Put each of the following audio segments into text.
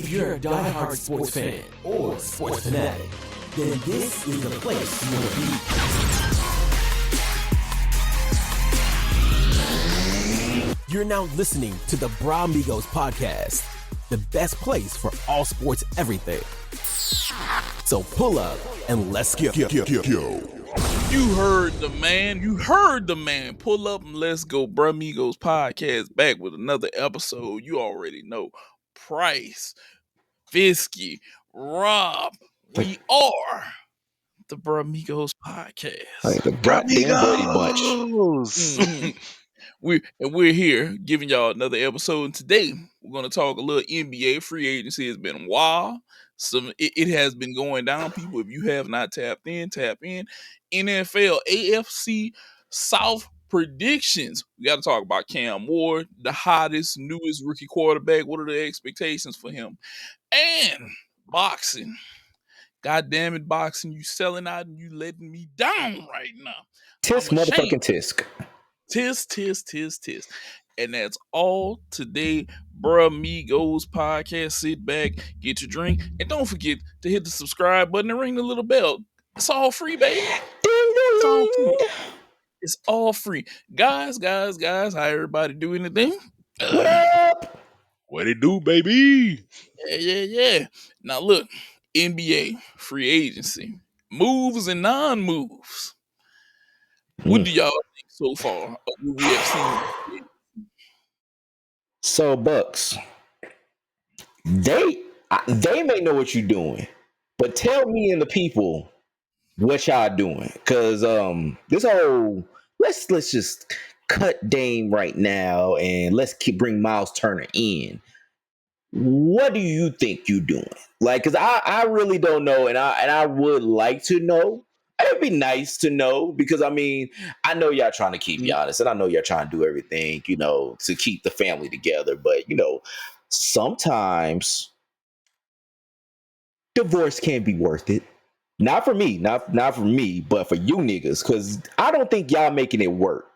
If you're a diehard sports fan or sports fanatic, then this is the place you want to be. You're now listening to the Bramigos podcast, the best place for all sports everything. So pull up and let's go. You heard the man. You heard the man. Pull up and let's go. Bramigos podcast back with another episode. You already know. Price, Fisky, Rob. We are the Bramigos podcast. Like the goddamn Brady Bunch. Mm-hmm. We're here giving y'all another episode. And today we're going to talk a little NBA. Free agency has been a while. It has been going down. People, if you have not tapped in, tap in. NFL, AFC South predictions. We got to talk about Cam Ward, the hottest, newest rookie quarterback. What are the expectations for him? And boxing. God damn it, boxing. You selling out and you letting me down right now. Tisk, motherfucking tisk. Tisk. And that's all today, Bramigos podcast. Sit back, get your drink, and don't forget to hit the subscribe button and ring the little bell. It's all free, baby. It's all free. It's all free. Guys, how everybody doing today? What up? What it do, baby? Yeah. Now look, NBA free agency, moves and non-moves. What do y'all think so far of what we have seen? So Bucks, they may know what you're doing, but tell me and the people what y'all doing, because this whole let's just cut Dame right now and let's bring Miles Turner in. What do you think you're doing? Like, because I really don't know, and I would like to know. It'd be nice to know, because I mean, I know y'all trying to keep Giannis, and I know y'all trying to do everything, to keep the family together. But sometimes divorce can't be worth it. Not for me, not for me, but for you niggas, because I don't think y'all making it work.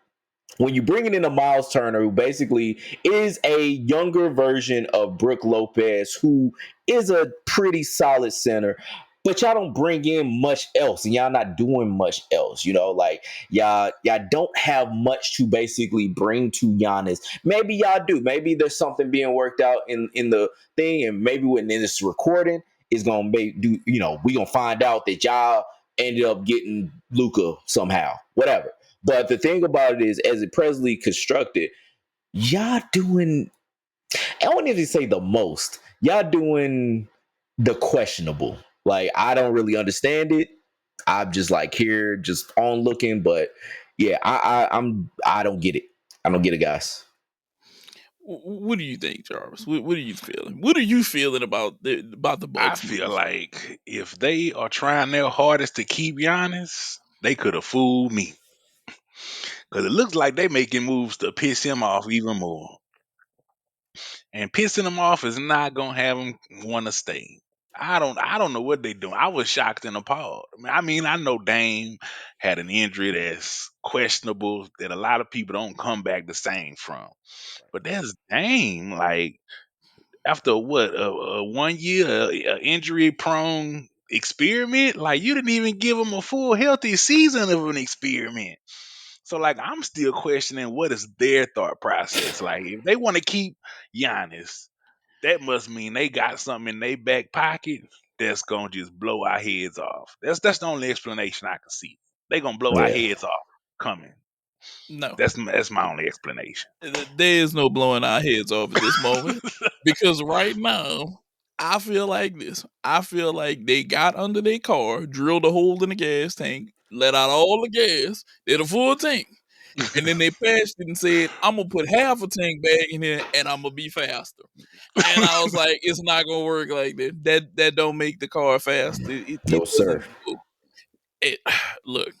When you're bringing in a Miles Turner, who basically is a younger version of Brook Lopez, who is a pretty solid center, but y'all don't bring in much else, and y'all not doing much else. Like y'all don't have much to basically bring to Giannis. Maybe y'all do. Maybe there's something being worked out in the thing, and maybe when this recording is gonna we gonna find out that y'all ended up getting Luka somehow, whatever. But the thing about it is, as it presently constructed, y'all doing, I wouldn't even say the most, y'all doing the questionable. Like, I don't really understand it. I'm just like here, just on looking, but yeah, I don't get it. I don't get it, guys. What do you think, Jarvis? What are you feeling? What are you feeling about the Bucks? I feel like if they are trying their hardest to keep Giannis, they could have fooled me. Because it looks like they making moves to piss him off even more. And pissing him off is not gonna have him want to stay. I don't know what they doing. I was shocked and appalled. I mean, I know Dame had an injury that's questionable, that a lot of people don't come back the same from. But that's Dame. Like, after what, a 1 year injury prone experiment, like, you didn't even give him a full healthy season of an experiment. So, like, I'm still questioning what is their thought process. Like, if they want to keep Giannis, that must mean they got something in their back pocket that's gonna just blow our heads off. That's the only explanation I can see. They gonna blow our heads off coming. No, that's my only explanation. There is no blowing our heads off at this moment, because right now I feel like this. I feel like they got under their car, drilled a hole in the gas tank, let out all the gas, did a full tank, and then they passed it and said, "I'm gonna put half a tank bag in here, and I'm gonna be faster." And I was like, "It's not gonna work like that. That don't make the car faster." No, sir. Look,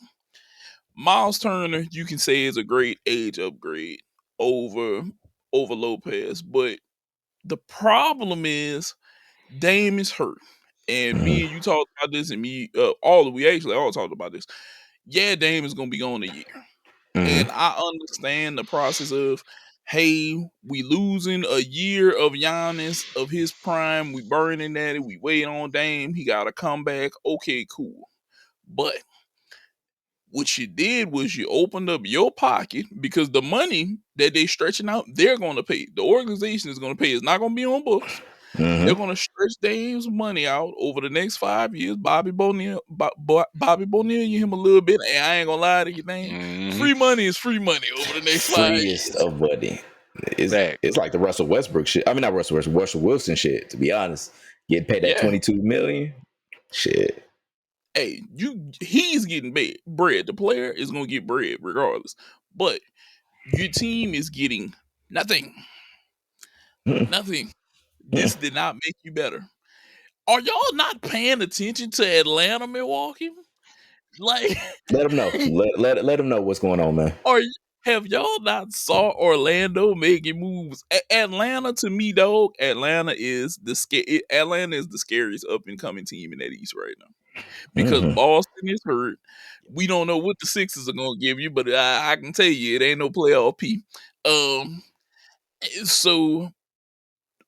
Miles Turner, you can say, is a great age upgrade over Lopez, but the problem is Dame is hurt, and me and you talked about this, and we actually all talked about this. Yeah, Dame is gonna be gone a year. And I understand the process of hey, we losing a year of Giannis of his prime. We burning at it. We wait on Dame. He got to come back. Okay, cool. But what you did was you opened up your pocket because the money that they stretching out, they're going to pay. The organization is going to pay. It's not going to be on books. They're going to stretch Dame's money out over the next 5 years. Bobby Bonilla, him a little bit. And I ain't going to lie to you, Dame. Free money is free money over the next 5 Freest years. of money. Back. It's like the Russell Westbrook shit. I mean, not Russell Westbrook, Russell Wilson shit. To be honest, getting paid that Yeah. $22 million. Shit. Hey, he's getting bread. The player is going to get bread regardless. But your team is getting nothing. Nothing. This did not make you better. Are y'all not paying attention to Atlanta, Milwaukee? Like, Let them know. Let them know what's going on, man. have y'all not saw Orlando making moves? Atlanta, to me, dog. Atlanta is the scariest up and coming team in that East right now because Boston is hurt. We don't know what the Sixers are gonna give you, but I can tell you it ain't no playoff P. So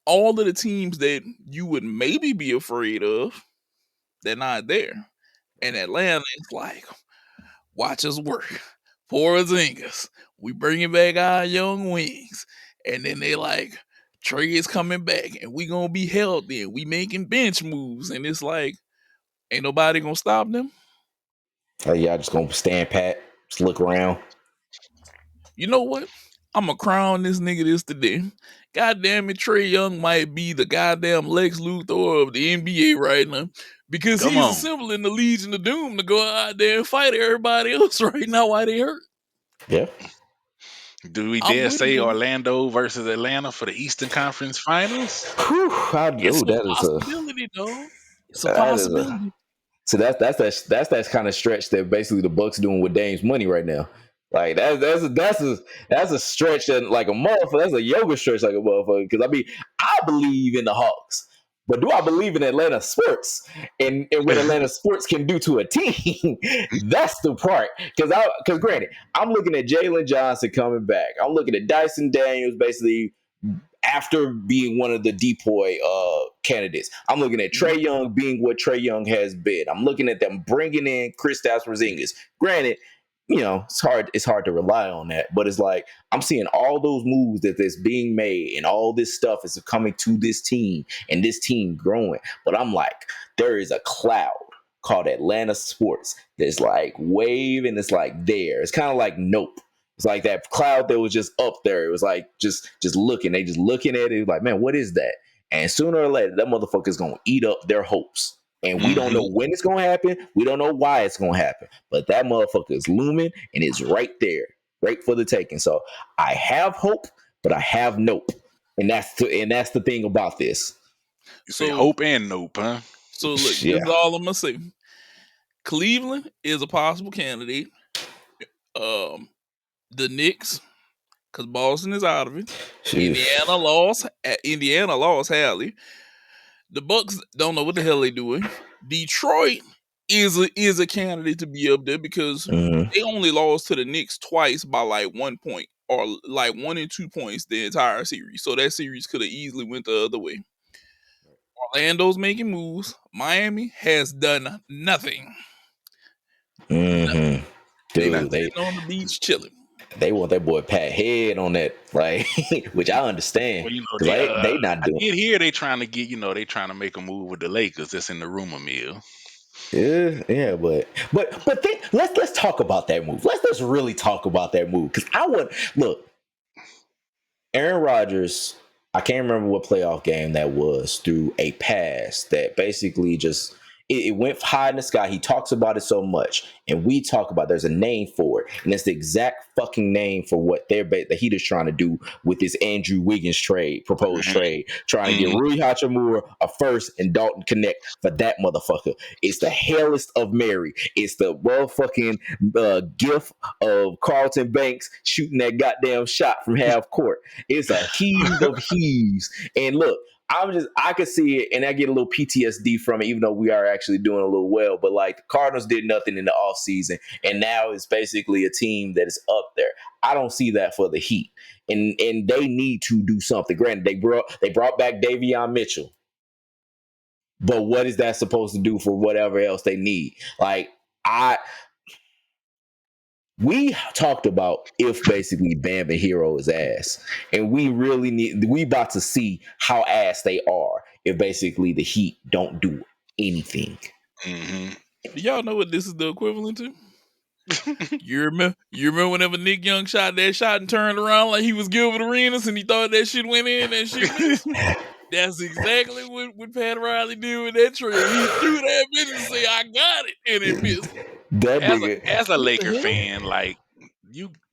all of the teams that you would maybe be afraid of, they're not there. And Atlanta is like, watch us work. Porzingis, we bringing back our young wings. And then they like, Trey is coming back and we gonna be healthy and we making bench moves. And it's like, ain't nobody gonna stop them. Y'all just gonna stand pat, just look around. You know what? I'm gonna crown this nigga this today. God damn it, Trey Young might be the goddamn Lex Luthor of the NBA right now because Come he's on. assembling the Legion of Doom to go out there and fight everybody else right now while they hurt. Yeah. Do we I'm dare with say it. Orlando versus Atlanta for the Eastern Conference Finals? Whew, It's a that is possibility, though. It's a that is possibility. so that's kind of stretch that basically the Bucks doing with Dame's money right now. Like that's a stretch that like a motherfucker. That's a yoga stretch like a motherfucker. Because I mean, I believe in the Hawks, but do I believe in Atlanta sports and what Atlanta sports can do to a team? That's the part. Because granted, I'm looking at Jalen Johnson coming back. I'm looking at Dyson Daniels basically after being one of the depoy candidates. I'm looking at Trey Young being what Trey Young has been. I'm looking at them bringing in Kristaps Porzingis. Granted, you know, it's hard to rely on that, but it's like I'm seeing all those moves that's being made and all this stuff is coming to this team and this team growing. But I'm like, there is a cloud called Atlanta sports that's like waving. It's like there. It's kind of like Nope. It's like that cloud that was just up there. It was like just looking. They just looking at it like, man, what is that? And sooner or later, that motherfucker's gonna eat up their hopes. And we don't know when it's gonna happen. We don't know why it's gonna happen. But that motherfucker is looming and it's right there, right for the taking. So I have hope, but I have nope. And that's the thing about this. You say So, hope and nope, huh? so look, this Yeah. is all I'm gonna say. Cleveland is a possible candidate. The Knicks, because Boston is out of it. Indiana lost Hallie. The Bucks don't know what the hell they're doing. Detroit is a candidate to be up there because they only lost to the Knicks twice by like 1 point or like 1 and 2 points the entire series. So that series could have easily went the other way. Orlando's making moves. Miami has done nothing. Mm-hmm. They've Dude, been sitting on the beach chilling. they want that boy Pat Head on that, like, which I understand. Well, you know, Because they not I doing. did hear they trying to get, they trying to make a move with the Lakers. That's in the rumor mill. Yeah, but let's talk about that move. Let's really talk about that move because I would look. Aaron Rodgers, I can't remember what playoff game that was, through a pass that basically just it went high in the sky. He talks about it so much, and we talk about there's a name for it, and it's the exact fucking name for what that he is trying to do with this Andrew Wiggins proposed trade, trying to get Rui Hachimura a first and Dalton Connect for that motherfucker. It's the hairless of Mary. It's the motherfucking gif of Carlton Banks shooting that goddamn shot from half court. It's a heave of heaves. And look, I could see it, and I get a little PTSD from it, even though we are actually doing a little well. But like the Cardinals did nothing in the offseason, and now it's basically a team that is up there. I don't see that for the Heat, and they need to do something. Granted, they brought back Davion Mitchell, but what is that supposed to do for whatever else they need? Like I we talked about if basically Bam and Hero is ass, and we about to see how ass they are if basically the Heat don't do anything. Mm-hmm. Do y'all know what this is the equivalent to? You remember whenever Nick Young shot that shot and turned around like he was Gilbert Arenas and he thought that shit went in and shit missed? That's exactly what Pat Riley did with that trade. He threw that bitch and said, I got it, and it missed. That as a nigga, as a What the Laker hell? fan, like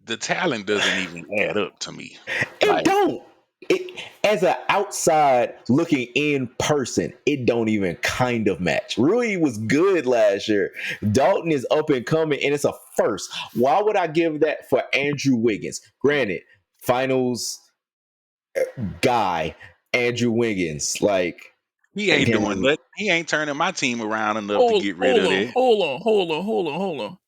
the talent doesn't even add up to me. it Like don't. It as an outside looking in person, it don't even kind of match. Rui was good last year. Dalton is up and coming, and it's a first. Why would I give that for Andrew Wiggins? Granted, finals guy Andrew Wiggins, like he and ain't doing him. nothing. He ain't turning my team around enough to Hold, get rid hold of on, that. hold on, hold on, hold on, hold on.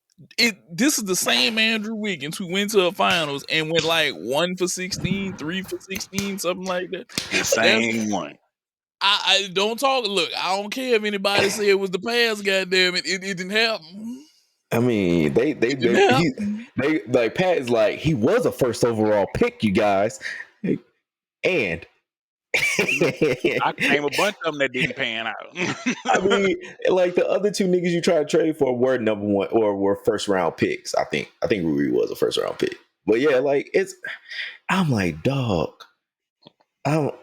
This is the same Andrew Wiggins who went to the finals and went like 1 for 16, 3 for 16, something like that. The That's same one. I don't talk. Look, I don't care if anybody say it was the past. Goddamn it, it didn't happen. I mean, It didn't happen. they like Pat is like he was a first overall pick, you guys, and I can name a bunch of them that didn't pan out. I mean, like the other two niggas you try to trade for were number one or were first round picks. I think Rui was a first round pick, but yeah, like I'm like, dog, I don't,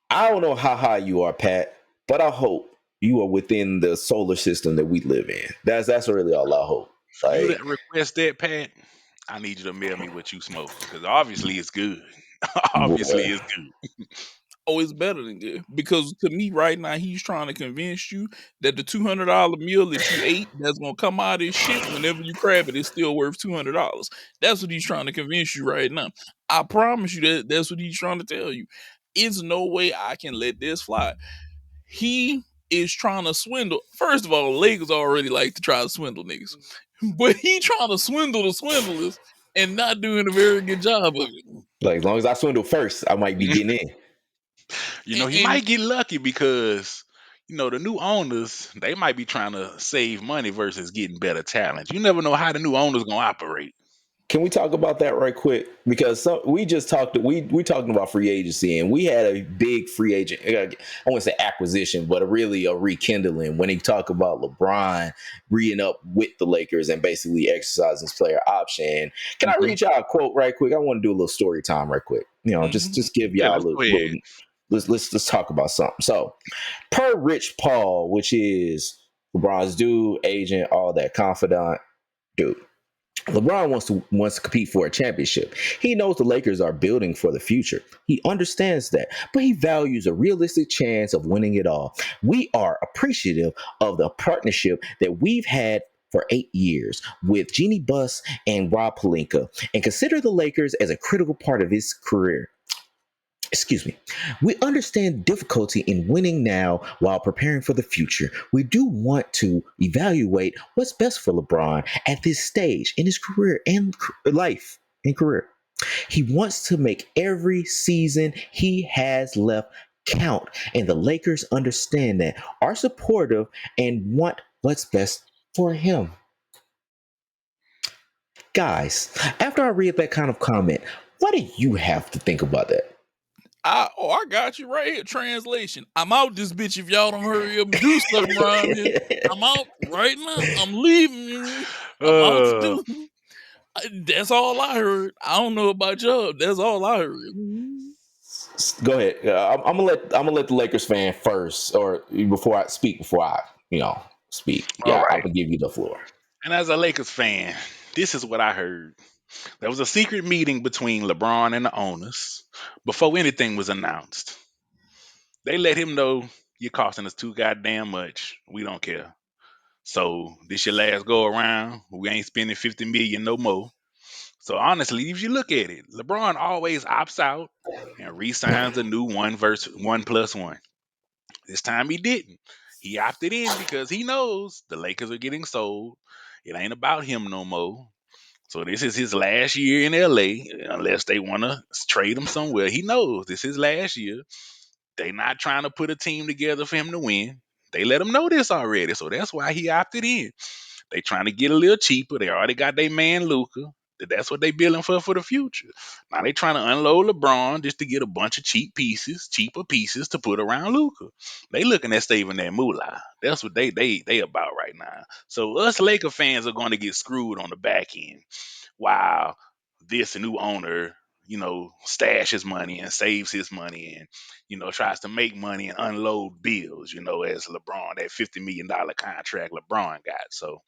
I don't know how high you are, Pat, but I hope you are within the solar system that we live in. That's really all I hope. For you to Like, request that, Pat, I need you to mail me what you smoking because obviously it's good. Obviously boy, it's good. Oh, it's better than good because to me right now he's trying to convince you that the $200 meal that you ate that's gonna come out of his shit whenever you grab it is still worth $200. That's what he's trying to convince you right now. I promise you that's what he's trying to tell you. It's no way I can let this fly. He is trying to swindle. First of all, Lakers already like to try to swindle niggas, but he trying to swindle the swindlers and not doing a very good job of it. as long as I swindle first, I might be getting in. He And might get lucky because the new owners they might be trying to save money versus getting better talent. You never know how the new owners gonna operate. Can we talk about that right quick? Because we just talked. We talking about free agency, and we had a big free agent. I wouldn't say acquisition, but really a rekindling when he talked about LeBron re up with the Lakers and basically exercising his player option. Can I Mhm, read y'all a quote right quick? I want to do a little story time right quick. mhm. Just give Yeah, y'all a let's little. go ahead. Let's talk about something. So, per Rich Paul, which is LeBron's dude, agent, all that confidant, dude. LeBron wants to compete for a championship. He knows the Lakers are building for the future. He understands that, but he values a realistic chance of winning it all. We are appreciative of the partnership that we've had for 8 years with Jeannie Buss and Rob Pelinka, and consider the Lakers as a critical part of his career. Excuse me. We understand difficulty in winning now while preparing for the future. We do want to evaluate what's best for LeBron at this stage in his career and life and career. He wants to make every season he has left count, and the Lakers understand that, are supportive, and want what's best for him. Guys, after I read that kind of comment, what do you have to think about that? I got you right here. Translation. I'm out this bitch if y'all don't hurry up and do something around here. I'm out right now. I'm leaving. I'm out to Uh, do. That's all I heard. I don't know about y'all. That's all I heard. Go ahead. I'm gonna let the Lakers fan first, or before I speak. all Yeah, I'm right. gonna give you the floor. And as a Lakers fan, this is what I heard. There was a secret meeting between LeBron and the owners before anything was announced. They let him know you're costing us too goddamn much. We don't care. So this your last go around. We ain't spending 50 million no more. So honestly, if you look at it, LeBron always opts out and re-signs a new 1+1. This time he didn't. He opted in because he knows the Lakers are getting sold. It ain't about him no more. So this is his last year in LA, unless they want to trade him somewhere. He knows this is his last year. They not trying to put a team together for him to win. They let him know this already. So that's why he opted in. They trying to get a little cheaper. They already got their man Luca. That's what they building for the future. Now they trying to unload LeBron just to get a bunch of cheaper pieces to put around Luca. They looking at saving that moolah. That's what they about right now. So us Laker fans are going to get screwed on the back end while this new owner, stashes money and saves his money and, tries to make money and unload bills, as LeBron, that $50 million contract LeBron got. So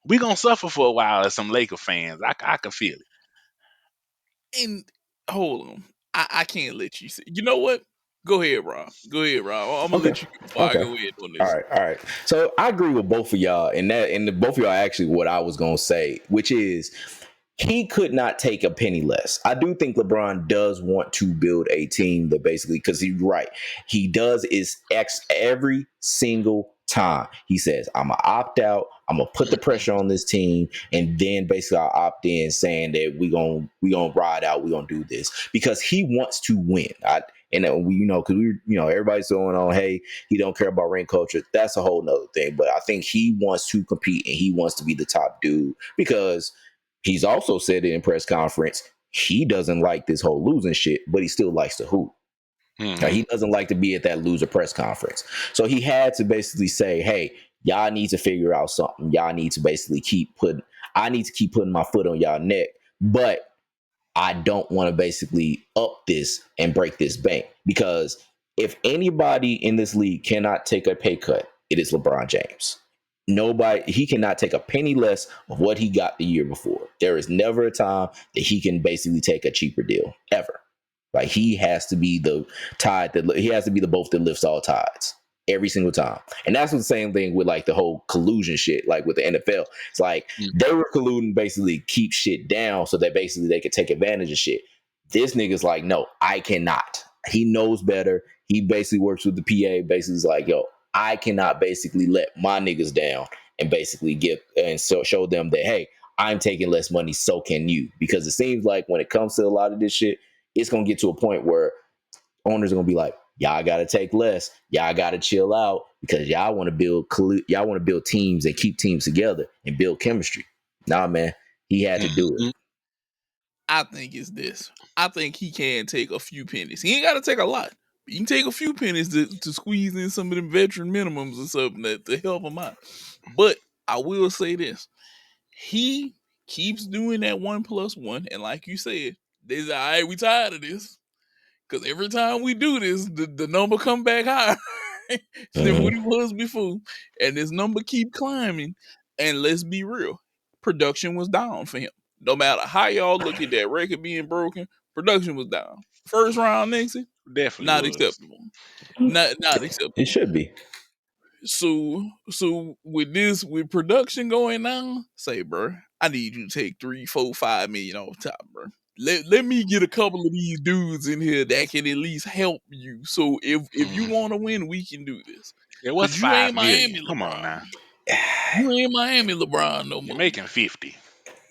we going to suffer for a while as some Laker fans. I can feel it. And hold on, I can't let you say. You know what? Go ahead, Rob. Go ahead, Rob. I'm gonna Okay. let you before I Okay. go ahead on All this. right. All right. So I agree with both of y'all, and both of y'all actually what I was gonna say, which is he could not take a penny less. I do think LeBron does want to build a team that basically, because he's right, he does is X every single time. He says, I'm gonna opt out, I'm gonna put the pressure on this team, and then basically I'll opt in saying that we gonna ride out, we gonna do this. Because he wants to win. Because everybody's going on, hey, he don't care about ring culture. That's a whole nother thing. But I think he wants to compete and he wants to be the top dude because he's also said it in press conference. He doesn't like this whole losing shit, but he still likes to hoop. Mm-hmm. He doesn't like to be at that loser press conference. So he had to basically say, hey, y'all need to figure out something. Y'all need to basically I need to keep putting my foot on y'all neck. But I don't want to basically up this and break this bank, because if anybody in this league cannot take a pay cut, it is LeBron James. He cannot take a penny less of what he got the year before. There is never a time that he can basically take a cheaper deal, ever. Like, he has to be the boat that lifts all tides every single time. And that's the same thing with like the whole collusion shit, like with the NFL. It's like they were colluding basically keep shit down so that basically they could take advantage of shit. This nigga's like, no, I cannot. He knows better. He basically works with the PA. Basically, is like, yo, I cannot basically let my niggas down and basically show them that, hey, I'm taking less money, so can you. Because it seems like when it comes to a lot of this shit, it's gonna get to a point where owners are gonna be like, y'all gotta take less, y'all gotta chill out, because y'all want to build teams and keep teams together and build chemistry. Nah, man, he had to do it. I think it's this. I think he can take a few pennies. He ain't got to take a lot. He can take a few pennies to squeeze in some of them veteran minimums or something to help him out. But I will say this. He keeps doing that 1+1. And like you said, they say, all right, we tired of this. Because every time we do this, the number come back higher than what it was before. And this number keep climbing. And let's be real. Production was down for him. No matter how y'all look at that record being broken, production was down. First round exit, Definitely not was. acceptable. Not acceptable. It should be. So with production going down, say, bro, I need you to take 3, 4, 5 million off top, bro. Let me get a couple of these dudes in here that can at least help you. So if you want to win, we can do this. It was Because you ain't 5 million. Miami Come on LeBron. now. You ain't Miami LeBron no You're more. making 50.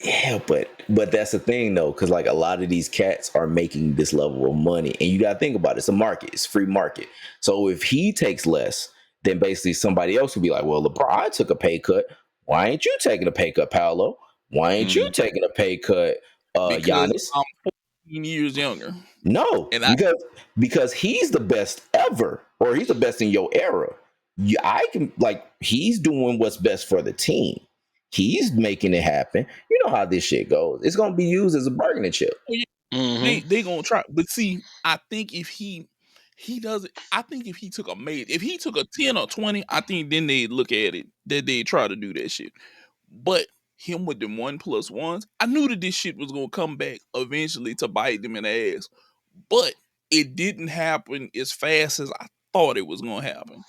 Yeah, but that's the thing though, because like a lot of these cats are making this level of money, and you gotta think about it. It's a market, it's a free market. So if he takes less, then basically somebody else will be like, well, LeBron took a pay cut. Why ain't you taking a pay cut, Paolo? Why ain't you taking a pay cut, Because Giannis? I'm 14 years younger. No, And because he's the best ever, or he's the best in your era. He's doing what's best for the team. He's making it happen. You know how this shit goes. It's gonna be used as a bargaining chip. they gonna try. But see, I think if he doesn't, I think if he took a 10 or 20, I think then they'd look at it that they'd try to do that shit. But him with them 1+1s, I knew that this shit was gonna come back eventually to bite them in the ass. But it didn't happen as fast as I thought it was gonna happen.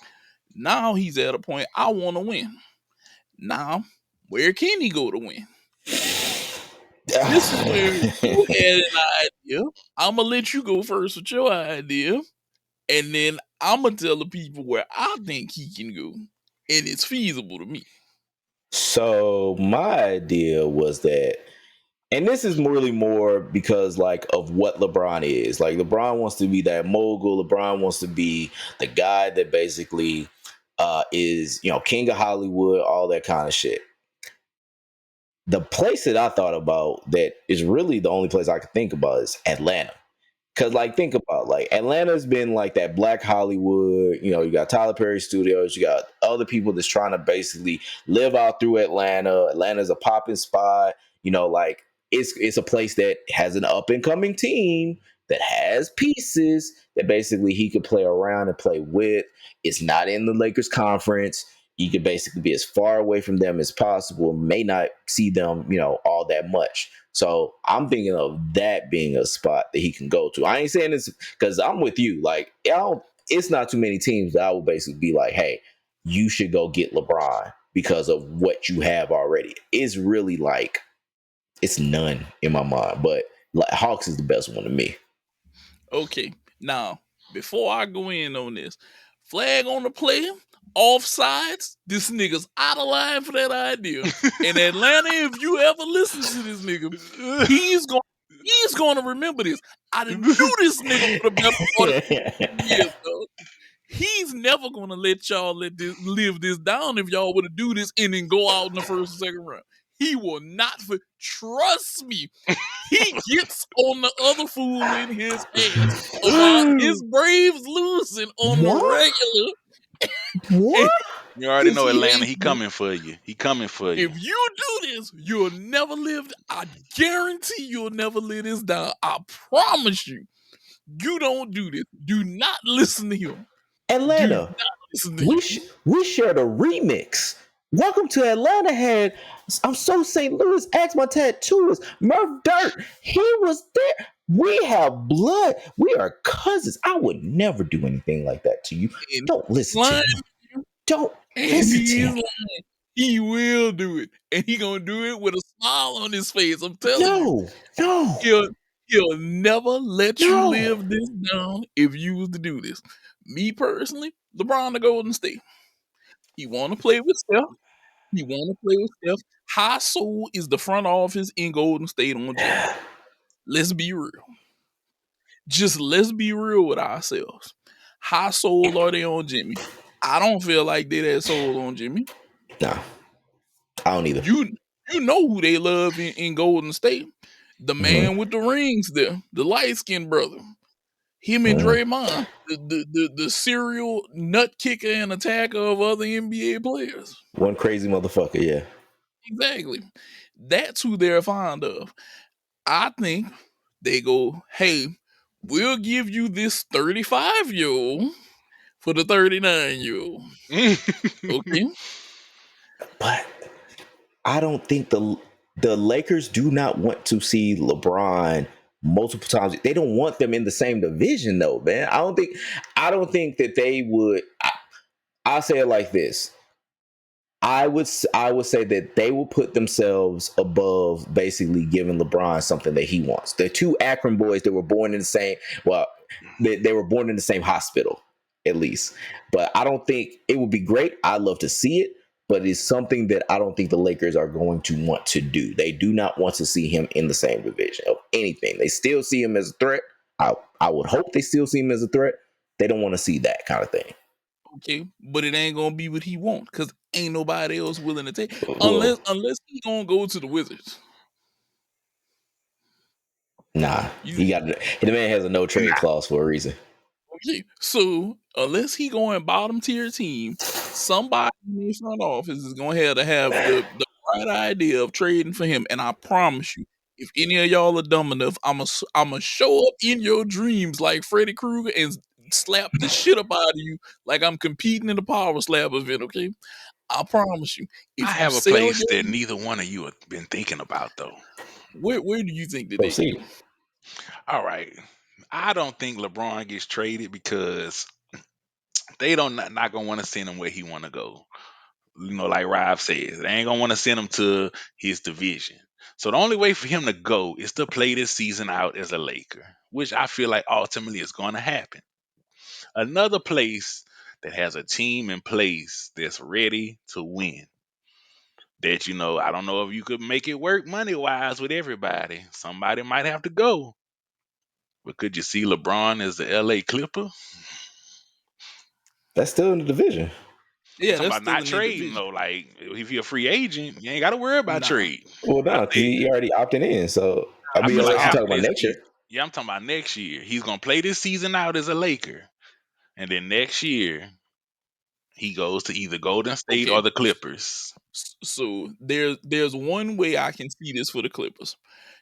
Now he's at a point I want to win. Now, where can he go to win? This is where you had an idea. I'm gonna let you go first with your idea, and then I'm gonna tell the people where I think he can go, and it's feasible to me. So my idea was that, and this is really more because like of what LeBron is. Like LeBron wants to be that mogul. LeBron wants to be the guy that basically is, king of Hollywood, all that kind of shit. The place that I thought about that is really the only place I could think about is Atlanta. Cause like think about like Atlanta's been like that black Hollywood, you got Tyler Perry Studios, you got other people that's trying to basically live out through Atlanta. Atlanta's a popping spot, like it's a place that has an up and coming team that has pieces that basically he could play around and play with. It's not in the Lakers conference. You could basically be as far away from them as possible, may not see them, all that much. So I'm thinking of that being a spot that he can go to. I ain't saying this because I'm with you. Like, it's not too many teams that I would basically be like, hey, you should go get LeBron because of what you have already. It's really like, it's none in my mind. But like, Hawks is the best one to me. Okay, now before I go in on this, flag on the play, offsides. This nigga's out of line for that idea. In Atlanta, if you ever listen to this nigga, he's going to remember this. I done knew this nigga for the better part of 2 years, though. He's never gonna let y'all live this down if y'all were to do this and then go out in the first and second round. He will not. Trust me. He gets on the other fool in his ass about his Braves losing on the What? regular. What? You already Cause know he Atlanta. hates He you. coming for you. He coming for you. If you do this, you'll never live. I guarantee you'll never live this down. I promise you. You don't do this. Do not listen to him. Do Atlanta. not listen to We him. we shared a remix. Welcome to Atlanta had I'm so St. Louis, asked my tattooist, Murph Dirt. He was there. We have blood. We are cousins. I would never do anything like that to you. And Don't listen to lying, him. Don't and listen to he is him. lying. He will do it, and he gonna do it with a smile on his face. I'm telling you, No, no, he'll he'll never let you no. live this down if you was to do this. Me personally, LeBron to Golden State. He want to play with Steph. He want to play with Steph. High Soul is the front office in Golden State on Jimmy. Let's be real. Just let's be real with ourselves. High Soul are they on Jimmy? I don't feel like they that soul on Jimmy. Nah, I don't either. You know who they love in Golden State. The man Mhm, with the rings there, the light skinned brother. Him and mhm. Draymond, the serial nut kicker and attacker of other NBA players. One crazy motherfucker, yeah. Exactly. That's who they're fond of. I think they go, hey, we'll give you this 35-year-old for the 39-year-old. Okay. But I don't think the Lakers do not want to see LeBron multiple times. They don't want them in the same division though, man. I don't think that they would. I'll say it like this. I would say that they will put themselves above basically giving LeBron something that he wants. They're two Akron boys that were born in the same they were born in the same hospital, at least. But I don't think it would be great. I'd love to see it, but it's something that I don't think the Lakers are going to want to do. They do not want to see him in the same division of anything. They still see him as a threat. I would hope they still see him as a threat. They don't want to see that kind of thing. Okay. But it ain't gonna be what he want because ain't nobody else willing to take Well, unless he gonna go to the Wizards. nah, You the man has a no trade Nah. clause for a reason. okay. So unless he going bottom tier team, somebody in the front office is gonna have to have the right idea of trading for him. And I promise you, if any of y'all are dumb enough, I'ma show up in your dreams like Freddy Krueger and slap the shit up out of you like I'm competing in the power slap event, okay? I promise you. I If you have a sell place your that neither one of you have been thinking about though. where do you think that they Proceed. go? All right. I don't think LeBron gets traded because they don't not gonna want to send him where he want to go. like Rob says, they ain't gonna want to send him to his division. So the only way for him to go is to play this season out as a Laker, which I feel like ultimately is going to happen. Another place that has a team in place that's ready to win. That I don't know if you could make it work money wise with everybody. Somebody might have to go. But could you see LeBron as the LA Clipper? That's still in the division. I'm Yeah, talking that's about still not in their trading division. though. Like if you're a free agent, you ain't got to worry about Nah, trade. Well, But I no, because think he already opted in. So I I mean, feel he's like unless you're out. talking after about this next year. season, yeah, I'm talking about next year. He's gonna play this season out as a Laker, and then next year he goes to either Golden State Okay, or the Clippers. so there's one way I can see this for the Clippers.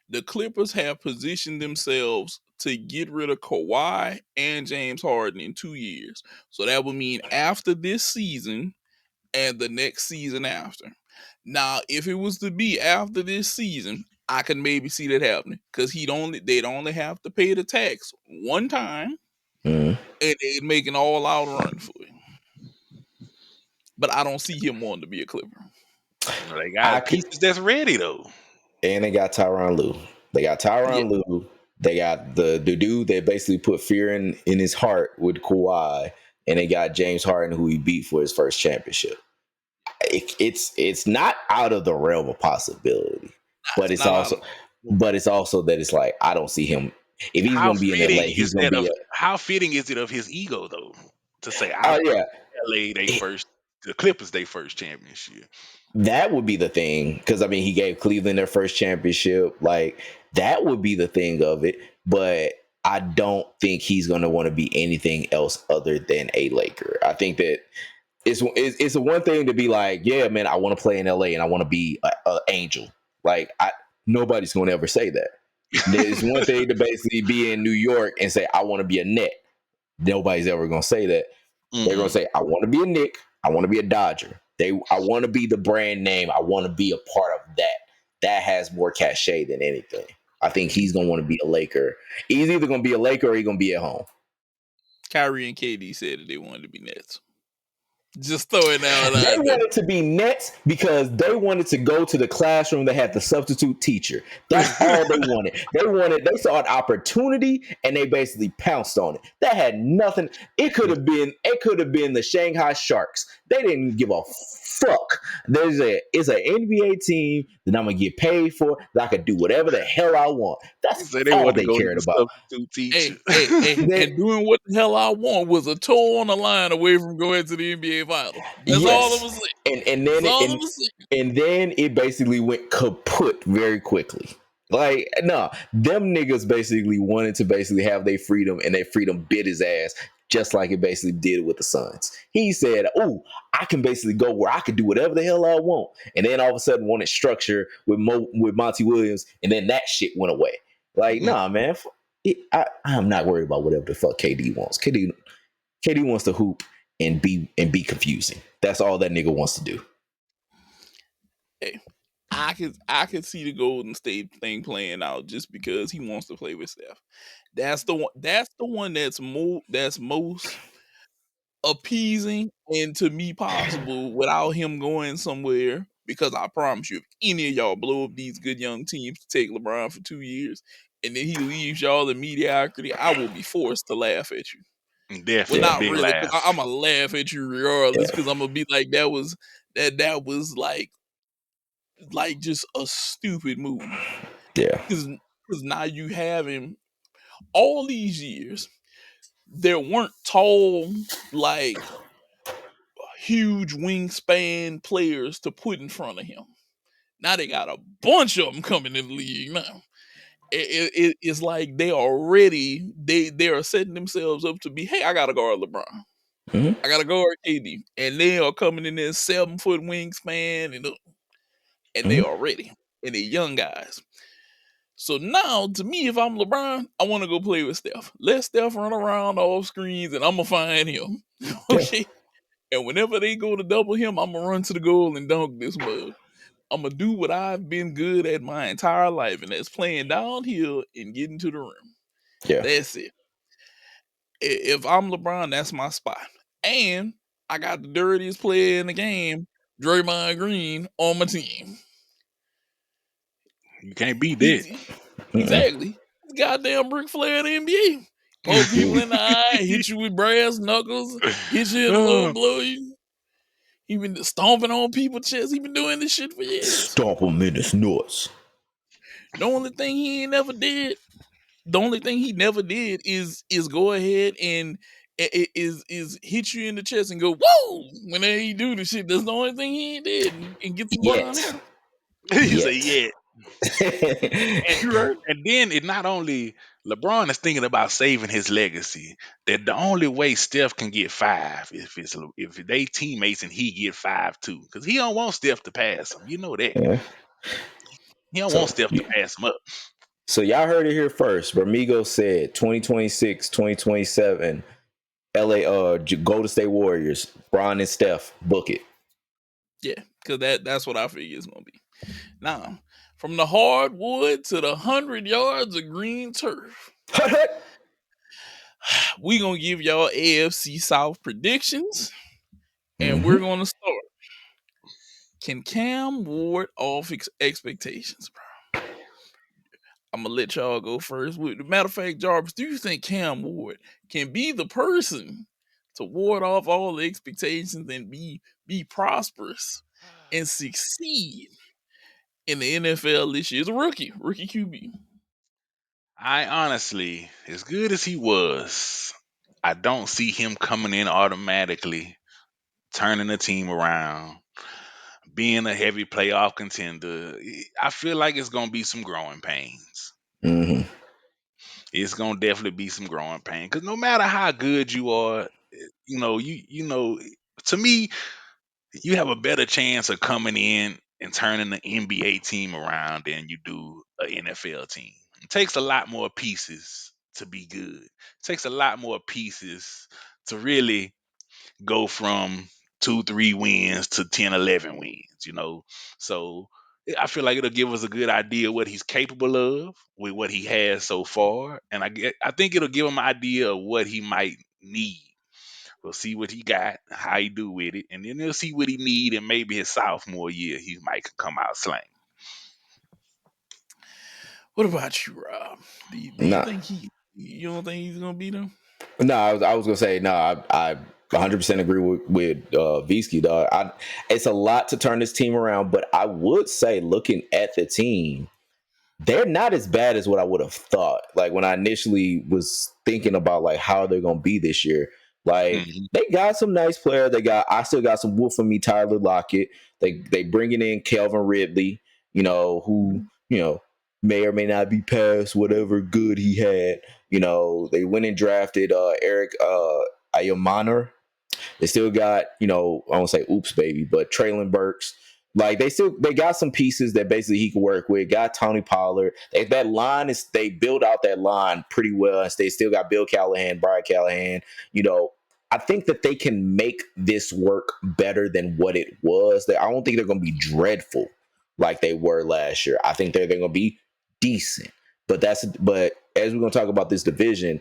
The Clippers have positioned themselves to get rid of Kawhi and James Harden in 2 years. So that would mean after this season and the next season after. Now, if it was to be after this season, I could maybe see that happening because they'd only have to pay the tax one time Mhm. and they'd make an all out run for it. But I don't see him wanting to be a Clipper. They I got could, pieces that's ready though. and they got Tyronn Lue. They got Yeah, Tyronn Lue. They got the dude that basically put fear in his heart with Kawhi, and they got James Harden, who he beat for his first championship. It's not out of the realm of possibility, but it's it's not out also of that it's like I don't see him if he's How gonna be in LA. fitting He's is gonna that be of a how fitting is it of his ego though to say I oh brought yeah. LA the Clippers they first championship. That would be the thing because I mean he gave Cleveland their first championship. Like that would be the thing of it, but I don't think he's going to want to be anything else other than a Laker. I think that it's a one thing to be like, yeah, man, I want to play in LA and I want to be a Angel. Like nobody's going to ever say that. There's one thing to basically be in New York and say I want to be a Net. Nobody's ever going to say that. They're gonna Mm-mm. say, I want to be a Knick, I want to be a Dodger. I want to be the brand name. I want to be a part of that. That has more cachet than anything. I think he's gonna want to be a Laker. He's either gonna be a Laker or he's gonna be at home. Kyrie and KD said that they wanted to be Nets. Just throwing that They out there. wanted to be Nets because they wanted to go to the classroom that had the substitute teacher. That's all they wanted. They saw an opportunity and they basically pounced on it. That had nothing. It could have been the Shanghai Sharks. They didn't give a fuck. It's an NBA team that I'm gonna get paid for, that I could do whatever the hell I want. He That's said they all want to they go to cared the about. substitute teacher. Hey, They, and doing what the hell I want was a toe on the line away from going to the NBA Finals. That's all I'm yes, gonna say. and That's then all I'm and gonna say. and then it basically went kaput very quickly. Like, no, them niggas basically wanted to basically have their freedom, and their freedom bit his ass, just like it basically did with the Suns. He said, "Oh, I can basically go where I can do whatever the hell I want," and then all of a sudden wanted structure with Monty Williams, and then that shit went away. Like, nah, man, I'm not worried about whatever the fuck KD wants. KD wants to hoop and be confusing. That's all that nigga wants to do. Hey, I could see the Golden State thing playing out just because he wants to play with Steph. That's the one. That's the one that's most appeasing and to me possible without him going somewhere. Because I promise you, if any of y'all blow up these good young teams to take LeBron for 2 years and then he leaves y'all in mediocrity, I will be forced to laugh at you. Well, Yeah, Definitely, not big really, because laugh. I'm gonna laugh at you regardless. yeah, Because I'm gonna be like, that was like just a stupid move. yeah. Because now you have him all these years. There weren't tall, like huge wingspan players to put in front of him. Now they got a bunch of them coming in the league now. It's like they are setting themselves up to be. Hey, I gotta guard LeBron. Mhm. I gotta guard KD, and they are coming in this 7 foot wingspan, and they Mhm. are ready, and they're young guys. So now, to me, if I'm LeBron, I want to go play with Steph. Let Steph run around off screens, and I'm gonna find him. Yeah, Okay. And whenever they go to double him, I'm gonna run to the goal and dunk this mug. I'm gonna do what I've been good at my entire life, and that's playing downhill and getting to the rim. yeah, That's it. If I'm LeBron, that's my spot. And I got the dirtiest player in the game Draymond Green on my team. You can't beat that. He exactly. Goddamn Ric Flair of the NBA. Poke people in the eye, hit you with brass knuckles, hit you in the low blow you. He been stomping on people's chests. He been doing this shit for years. Stomp him in his nuts. The only thing he never did is go ahead and is hit you in the chest and go whoa whenever he do the shit. That's the only thing he ain't did and get some brown Yet. hair. You say Yet. And You right. and then it not only LeBron is thinking about saving his legacy. That the only way Steph can get 5 if they teammates and he get 5 too, because he don't want Steph to pass him. You know that Yeah. he don't want So, Steph to pass him up. so y'all heard it here first. Bermigo said 2026, 2027, LA Golden State Warriors, Bron and Steph, book it. Yeah, because that's what I figure it's gonna be. Now, from the hardwood to the 100 yards of green turf, we gonna give y'all AFC South predictions, and we're gonna start. Can Cam ward off expectations, bro? I'm gonna let y'all go first. Matter of fact, Jarvis, do you think Cam Ward can be the person to ward off all the expectations and be prosperous and succeed in the NFL this year? As a rookie QB. I honestly, as good as he was, I don't see him coming in automatically, turning the team around, being a heavy playoff contender. I feel like it's gonna be some growing pains. Mm-hmm. It's gonna definitely be some growing pain because no matter how good you are, you know, to me, you have a better chance of coming in and turning the NBA team around than you do an NFL team. It takes a lot more pieces to be good. It takes a lot more pieces to really go from 2, 3 wins to 10, 11 wins. So I feel like it'll give us a good idea what he's capable of with what he has so far. And I think it'll give him an idea of what he might need. We'll see what he got, how he do with it, and then he'll see what he need, and maybe his sophomore year he might come out slang. What about you, Rob? Do you Nah. think you don't think he's gonna beat him? No, I was gonna say no. I 100% agree with Visky, dog. It's a lot to turn this team around, but I would say, looking at the team, they're not as bad as what I would have thought. Like when I initially was thinking about like how they're gonna be this year. Like Mhm. they got some nice players. I still got some wolf for me, Tyler Lockett. They bringing in Calvin Ridley, who, may or may not be past whatever good he had. They went and drafted Eric Ayamana. They still got, I won't say oops baby, but Traylon Burks. Like they got some pieces that basically he can work with. Got Tony Pollard. They build out that line pretty well. And they still got Bill Callahan, Brian Callahan. I think that they can make this work better than what it was. I don't think they're going to be dreadful like they were last year. I think they're going to be decent. But as we're going to talk about this division,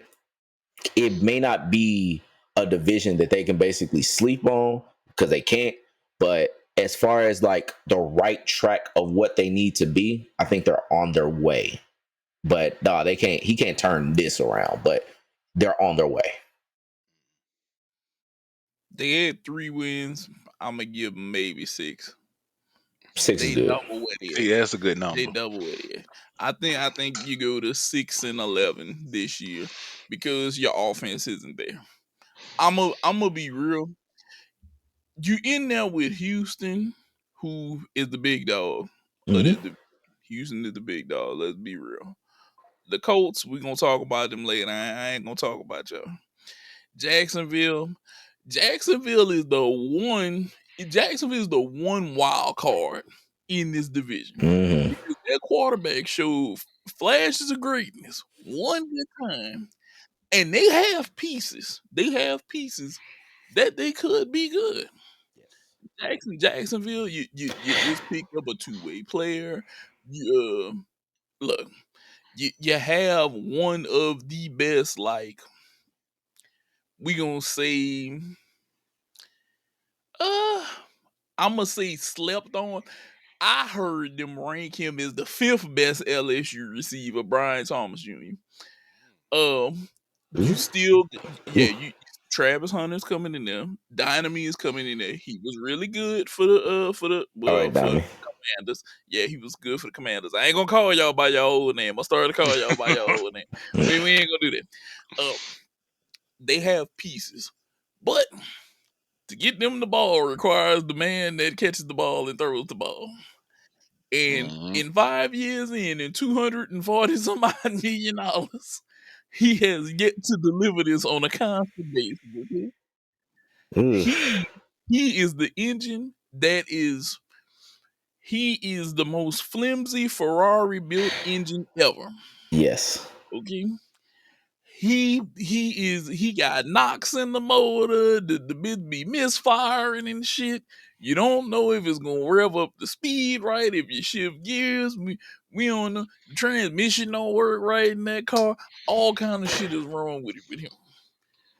it may not be a division that they can basically sleep on because they can't. But as far as like the right track of what they need to be, I think they're on their way. But no, they can't. He can't turn this around. But they're on their way. They had 3 wins. I'm gonna give them maybe 6. 6 is They good. double what they Yeah, that's a good They number. double it. I think you go to 6-11 this year because your offense isn't there. I'm gonna be real. You in there with Houston, who is the big dog of this Mm-hmm. division. Houston is the big dog. Let's be real. The Colts, we're gonna talk about them later. I ain't gonna talk about y'all. Jacksonville. Jacksonville is the one. Jacksonville is the one wild card in this division Mm-hmm. because their quarterback showed flashes of greatness one good time, and they have pieces. They have pieces that they could be good. Jacksonville, you just picked up a 2-way player. You look, you have one of the best, like we gonna say, uh, I'm gonna say slept on. I heard them rank him as the 5th best LSU receiver, Brian Thomas Jr. You Ooh, still, yeah, ooh. you Travis Hunter's coming in there. Dynamite is coming in there. He was really good for the All right, for Diamond. Commanders. Yeah, he was good for the Commanders. I ain't gonna call y'all by your old name. I started to call y'all by your old name. We ain't gonna do that. Uh, they have pieces, but to get them the ball requires the man that catches the ball and throws the ball. And Mhm. in 5 years and 240 some odd million dollars, he has yet to deliver this on a constant basis. Okay? Ugh. He is the engine that is he is the most flimsy Ferrari built engine ever. Yes. Okay. He got knocks in the motor, the bit be misfiring and shit. You don't know if it's gonna rev up the speed right, if you shift gears, we don't know. The transmission don't work right in that car. All kind of shit is wrong with him.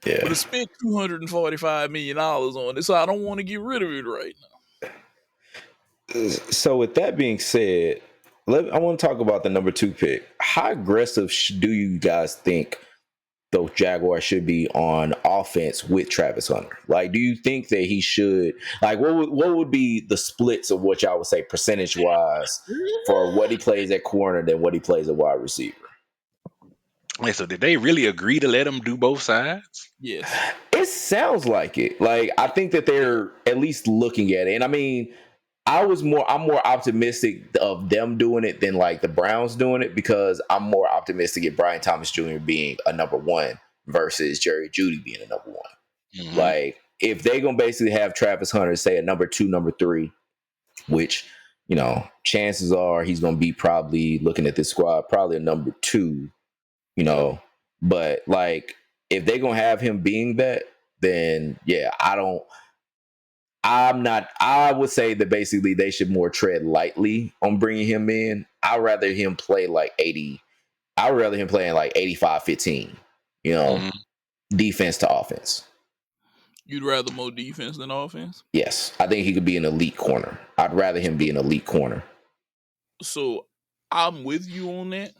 But Yeah. I spent $245 million on it, so I don't want to get rid of it right now. So with that being said, I want to talk about the number 2 pick. How aggressive do you guys think those Jaguars should be on offense with Travis Hunter? Like, do you think that he should, like, what would be the splits of what y'all would say percentage wise for what he plays at corner than what he plays at wide receiver? Wait, so did they really agree to let him do both sides? Yes. It sounds like it. Like, I think that Yeah. they're at least looking at it. And I mean, I'm more optimistic of them doing it than like the Browns doing it, because I'm more optimistic at Brian Thomas Jr. being a number 1 versus Jerry Jeudy being a number 1. Hmm. Like, if they're gonna basically have Travis Hunter say a number 2, number 3, which, chances are he's gonna be, probably looking at this squad, probably a number 2, you Yeah. know. But like, if they're gonna have him being that, then yeah, I would say that basically they should more tread lightly on bringing him in. I'd rather him play like 80. I'd rather him playing like 85-15, Hmm. defense to offense. You'd rather more defense than offense? Yes, I think he could be an elite corner. I'd rather him be an elite corner. So I'm with you on that.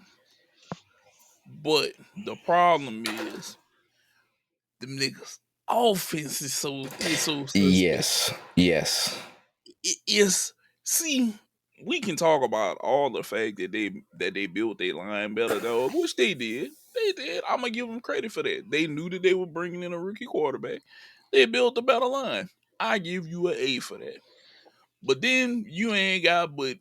But the problem is them niggas offense is so suspect. Yes, yes. It is, see, we can talk about all the fact that they built their line better though, which they did. They did. I'm gonna give them credit for that. They knew that they were bringing in a rookie quarterback. They built a better line. I give you an A for that. But then you ain't got but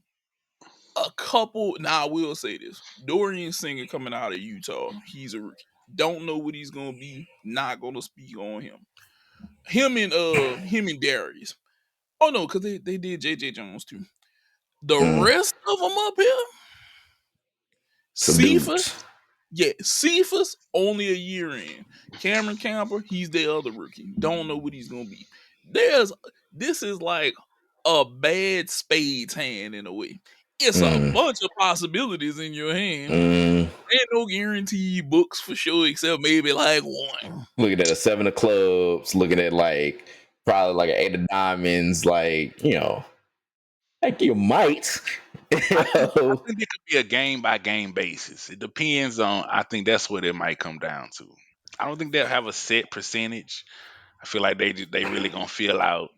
a couple. Now I will say this: Dorian Singer coming out of Utah, he's a rookie. Don't know what he's gonna be. Not gonna speak on him. Him and Darius. Oh no, because they did JJ Jones too. The Mm, rest of them up here, some Cephas, dudes. yeah, Cephas only a year in. Cameron Camper, he's the other rookie. Don't know what he's gonna be. This is like a bad spades hand in a way. It's a Mm, bunch of possibilities in your hand. mm. Ain't no guaranteed books for sure, except maybe like one. Looking at a 7 of clubs, looking at like probably like an 8 of diamonds, like you might. I think it could be a game by game basis. It depends on. I think that's what it might come down to. I don't think they'll have a set percentage. I feel like they really gonna feel out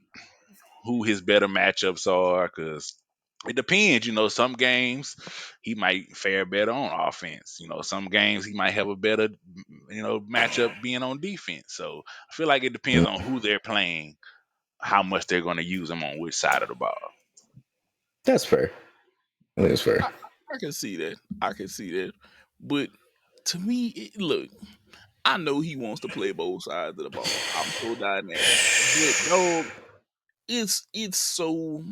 who his better matchups are, because it depends. Some games he might fare better on offense. Some games he might have a better matchup being on defense. So I feel like it depends on who they're playing, how much they're going to use him on which side of the ball. That's fair. I think that's fair. I, I can see that. I can see that. But to me, look, I know he wants to play both sides of the ball. I'm so dynamic. But dog, it's so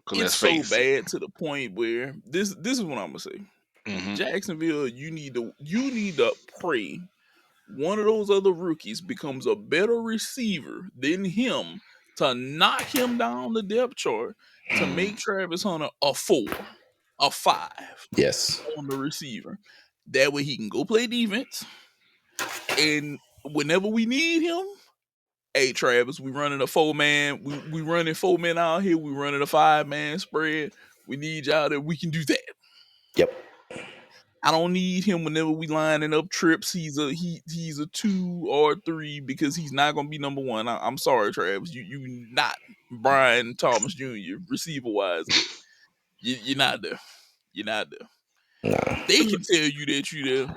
Cause it's let's so face it. bad to the point where this is what I'm gonna say. Hmm. Jacksonville, you need to pray one of those other rookies becomes a better receiver than him to knock him down the depth chart to make Travis Hunter a 4, a 5 Yes. on the receiver. That way he can go play defense. And whenever we need him, Hey Travis, we running a 4-man. We running 4 men out here. We running a 5-man spread. We need y'all that we can do that. Yep. I don't need him whenever we lining up trips. He's a 2 or 3 because he's not gonna be number 1. I'm sorry, Travis. You not Brian Thomas Jr. receiver wise there. You're not there. You're not there. Nah. They can tell you that you there,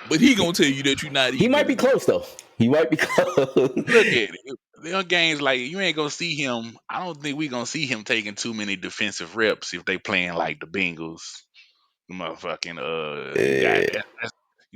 but he gonna tell you that you're not He even might in be the game. close though. He might be close. Look at it. There are games like you ain't gonna see him. I don't think we gonna see him taking too many defensive reps if they playing like the Bengals, motherfucking got Yeah. that's,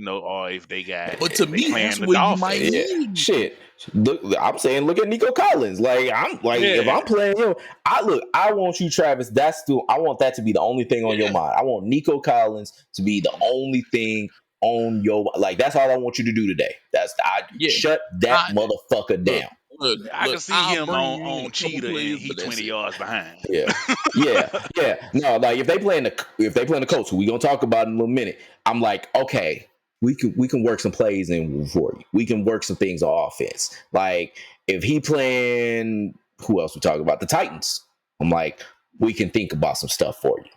or if they got But to they me, that's playing the where you might Yeah, Dolphins. need him. shit. Look, I'm saying, look at Nico Collins. Like, I'm like, if Yeah, I'm playing him, I want you, Travis. I want that to be the only thing on your Yeah, mind. I want Nico Collins to be the only thing on your like. That's all I want you to do today. I yeah. shut that I motherfucker look, down. I look. can see I'll him bring on you in on a couple Cheetah and plays, he but that's 20 it. yards behind. Yeah, yeah. No, like if they playing the Colts, who we gonna talk about in a little minute. I'm like, okay, we can work some plays in for you. We can work some things on offense. Like if he playing, who else we talking about? The Titans. I'm like, we can think about some stuff for you.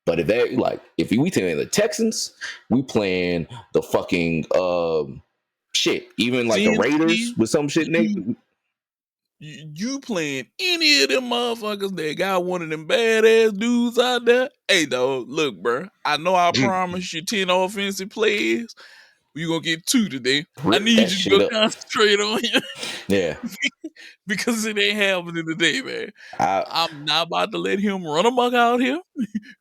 But if we playing the Texans, we playing the fucking shit. Even like the Raiders CMC, with some shit. you playing any of them motherfuckers that got one of them badass dudes out there? Hey, dog, look, bro. I know I promised you 10 offensive plays. You gonna get 2 today. I Rip need that you to shit go up. concentrate on him Yeah. because it ain't happening today, man. I, I'm not about to let him run amok out here.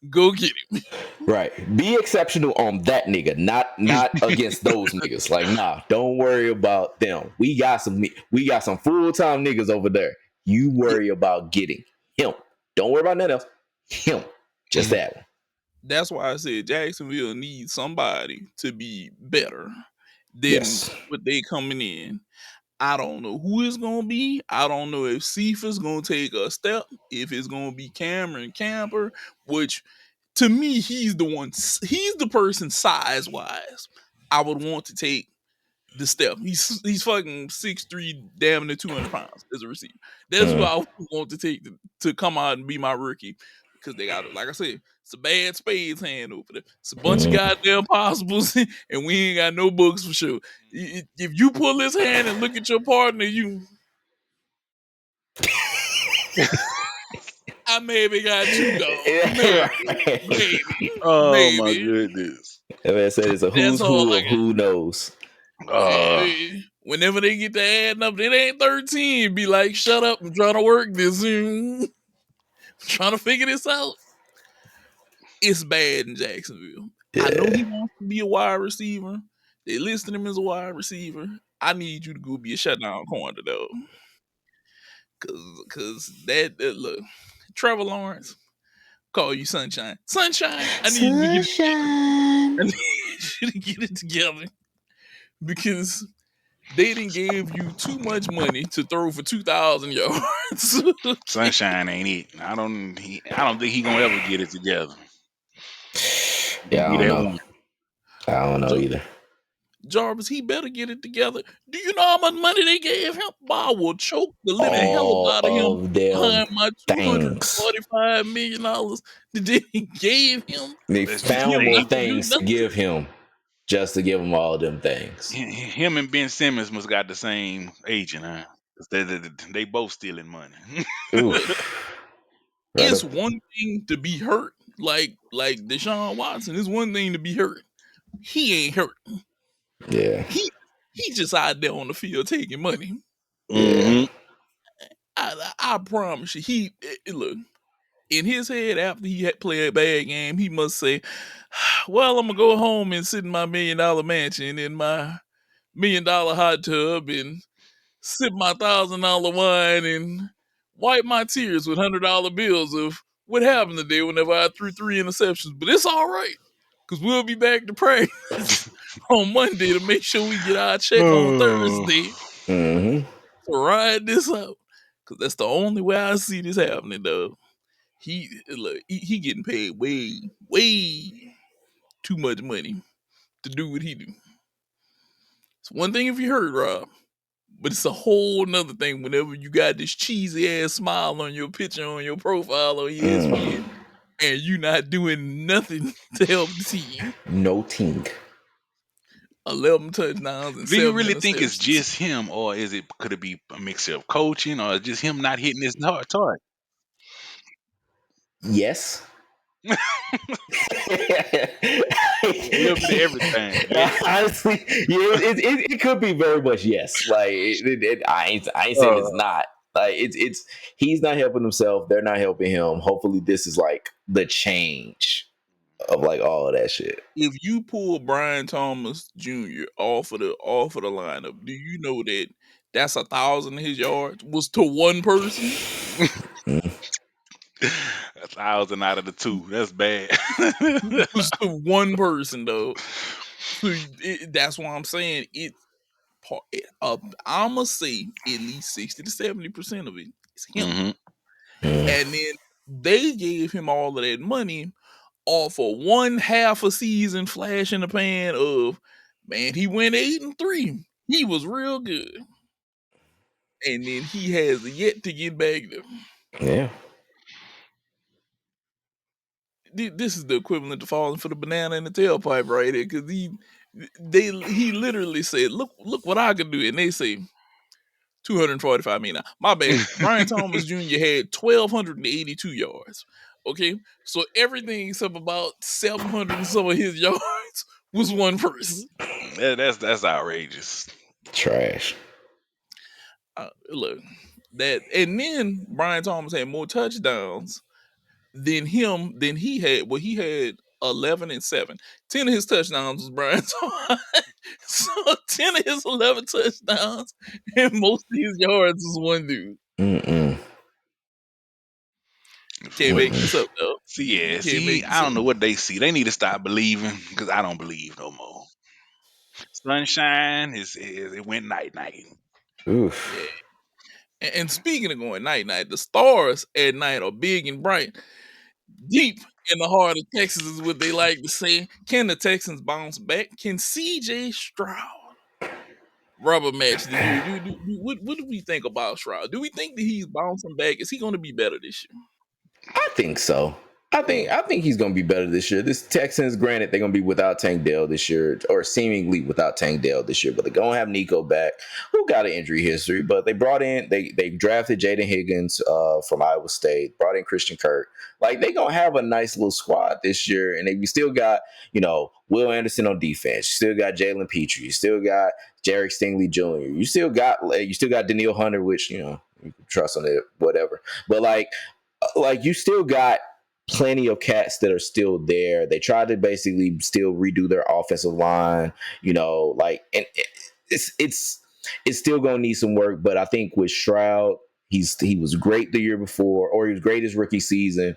Go get him. Right. Be exceptional on that nigga, not against those niggas. Like, nah, don't worry about them. We got some full-time niggas over there. You Yeah, worry about getting him. Don't worry about nothing else. Him. Just that one. that's why I said Jacksonville needs somebody to be better than Yes. what they coming in. I don't know who it's gonna be. I don't know if Cephas gonna take a step, if it's gonna be Cameron Camper, which to me he's the person size wise I would want to take the step. He's fucking 6'3", damn near 200 pounds as a receiver. That's who Mm. I would want to take to come out and be my rookie because they got, like I said, it's a bad spades hand over there. It's a bunch of Mm. goddamn possibles, and we ain't got no books for sure. If you pull his hand and look at your partner, I maybe got 2 dogs, maybe, Right. Oh my maybe. goodness. That man said it's a That's who's all who I of who knows. Uh whenever they get to adding up, it ain't 13. Be like, shut up, I'm trying to work this. Trying to figure this out. It's bad in Jacksonville. I know he Yeah. wants to be a wide receiver. They listed him as a wide receiver. I need you to go be a shutdown corner though. Cause look, Trevor Lawrence, call you Sunshine. Sunshine, I need you to get it together. I Sunshine. need you to get it together because they didn't gave you too much money to throw for 2,000 yards. Sunshine ain't it. I don't think he gonna ever get it together. Yeah, Gonna I be don't that know. one. I don't know either. Jarvis, he better get it together. Do you know how much money they gave him? I will choke the living Man, hell All out of him of them behind my things. $245 million that they gave him They for listen, found him more not to do things to nothing. give him just to give him all them things. him and Ben Simmons must got the same agent, huh? 'Cause they both stealing money. Look, Oof. Right it's up. one thing to be hurt, like Deshaun Watson. It's one thing to be hurt. He ain't hurt. Yeah. He just out there on the field taking money. Yeah. hmm I promise you, look. In his head, after he had played a bad game, he must say, "Well, I'm gonna go home and sit in my $1 million mansion in my $1 million hot tub and sip my $1,000 wine and wipe my tears with $100 bills of what happened today whenever I threw 3 interceptions." But it's all right because we'll be back to practice on Monday to make sure we get our check on Thursday Mm-hmm. to ride this out. Because that's the only way I see this happening, though. He getting paid way too much money to do what he do. It's one thing if you hurt, Rob, But it's a whole nother thing whenever you got this cheesy ass smile on your picture on your profile on ESPN and you not doing nothing to help the team. No team. 11 touchdowns and Do you 7 really think it's interceptions. just him, or could it be a mixture of coaching, or just him not hitting his target? Yes. A little bit of everything. Yeah. Honestly, yeah, it could be very much yes. Like I ain't saying it's not. Like it's he's not helping himself. They're not helping him. Hopefully, this is like the change of like all of that shit. If you pull Brian Thomas Jr. off of the lineup, do you know that that's 1,000 of his yards was to one person? 1,000 out of the 2. That's bad. It was to one person though. So that's why I'm saying I'm gonna say at least 60 to 70% of it is him. Mhm. And then they gave him all of that money off of one half a season flash in the pan of, man, he went 8-3. He was real good. And then he has yet to get back there. Yeah. This is the equivalent to falling for the banana in the tailpipe right here, because he literally said, look what I can do. And they say $245 million. My bad. Brian Thomas Jr. had 1,282 yards. Okay. So everything except about 700 and some of his yards was one person. That's outrageous. Trash. Look, that, and then Brian Thomas had more touchdowns than he had. Well, he had 11 and 7. 10 of his touchdowns was Brian Thomas. So 10 of his 11 touchdowns and most of his yards was one dude. Can't make this up though. I don't know what they see. They need to stop believing, because I don't believe no more. Sunshine it went night. Oof. Yeah. And speaking of going night, the stars at night are big and bright. Deep in the heart of Texas is what they like to say. Can the Texans bounce back? Can CJ Stroud rubber match the year? What do we think about Stroud? Do we think that he's bouncing back? Is he going to be better this year? I think so. I think he's going to be better this year. This Texans, granted, they're going to be without Tank Dell this year, or seemingly without Tank Dell this year, but they're going to have Nico back, who got an injury history. But they brought in, they drafted Jaden Higgins from Iowa State, brought in Christian Kirk. Like, they're going to have a nice little squad this year, and we still got, Will Anderson on defense. You still got Jalen Petrie. You still got Jarek Stingley Jr. You still got Daniil Hunter, which, you can trust on it, whatever. But like you still got plenty of cats that are still there. They tried to basically still redo their offensive line, and it's still gonna need some work. But I think with Stroud, he was great the year before, or he was great his rookie season.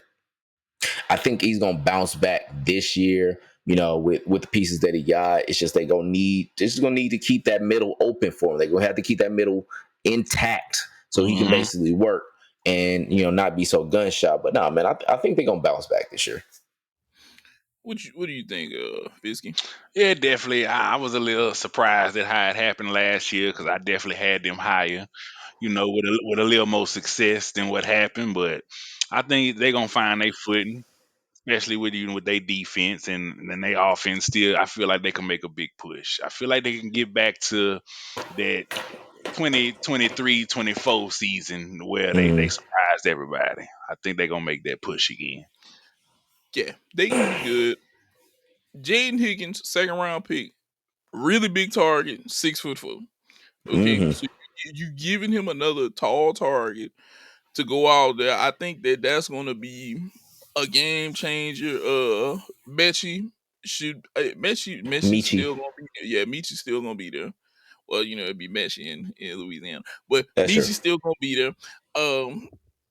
I think he's gonna bounce back this year. With the pieces that he got, it's just they're gonna need to keep that middle open for him. They're gonna have to keep that middle intact so he can basically work and not be so gunshot. But no, man, I think they're gonna bounce back this year. What do you think, Fisky? Yeah, definitely. I was a little surprised at how it happened last year, because I definitely had them higher, with a little more success than what happened. But I think they're gonna find their footing, especially with their defense and then their offense. Still, I feel like they can make a big push. I feel like they can get back to that 2023-24 season where they surprised everybody. I think they're gonna make that push again. Yeah, they can be good. Jaden Higgins, 2nd round pick, really big target, 6'4". Okay, so you giving him another tall target to go out there. I think that's going to be a game changer. Mechie still going to be there. Yeah, Mechie's still going to be there. Well, it'd be Mechie in Louisiana, but Mechie's still going to be there.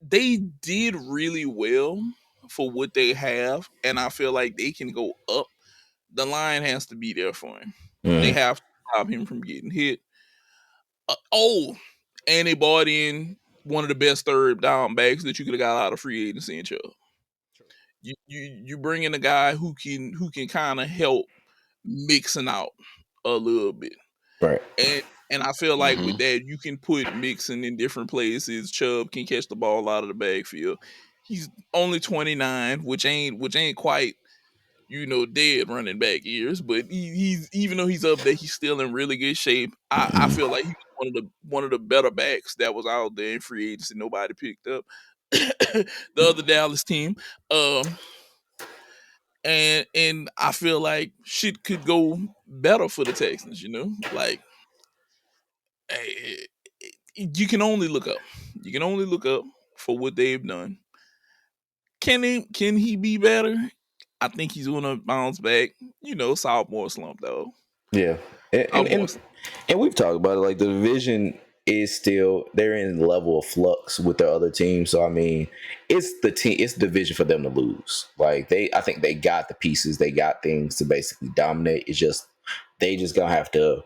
They did really well for what they have, and I feel like they can go up. The line has to be there for him. They have to stop him from getting hit. And they bought in one of the best third down backs that you could have got out of free agency in Chubb. You bring in a guy who can kind of help mixing out a little bit. Right. And And I feel like Mm-hmm. with that, you can put Mixon in different places. Chubb can catch the ball out of the backfield. He's only 29, which ain't quite dead running back years, but he's even though he's up there, he's still in really good shape. I feel like he was one of the better backs that was out there in free agency. Nobody picked up the other Dallas team. And I feel like shit could go better for the Texans, like eh, you can only look up. You can only look up for what they've done. Can he be better? I think he's gonna bounce back. Sophomore slump though. Yeah, and and Sophomore and, slump. and we've talked about it. Like the division is still they're in level of flux with the other teams. So I mean, it's the division for them to lose. Like I think they got the pieces, they got things to basically dominate. It's just they just gonna have to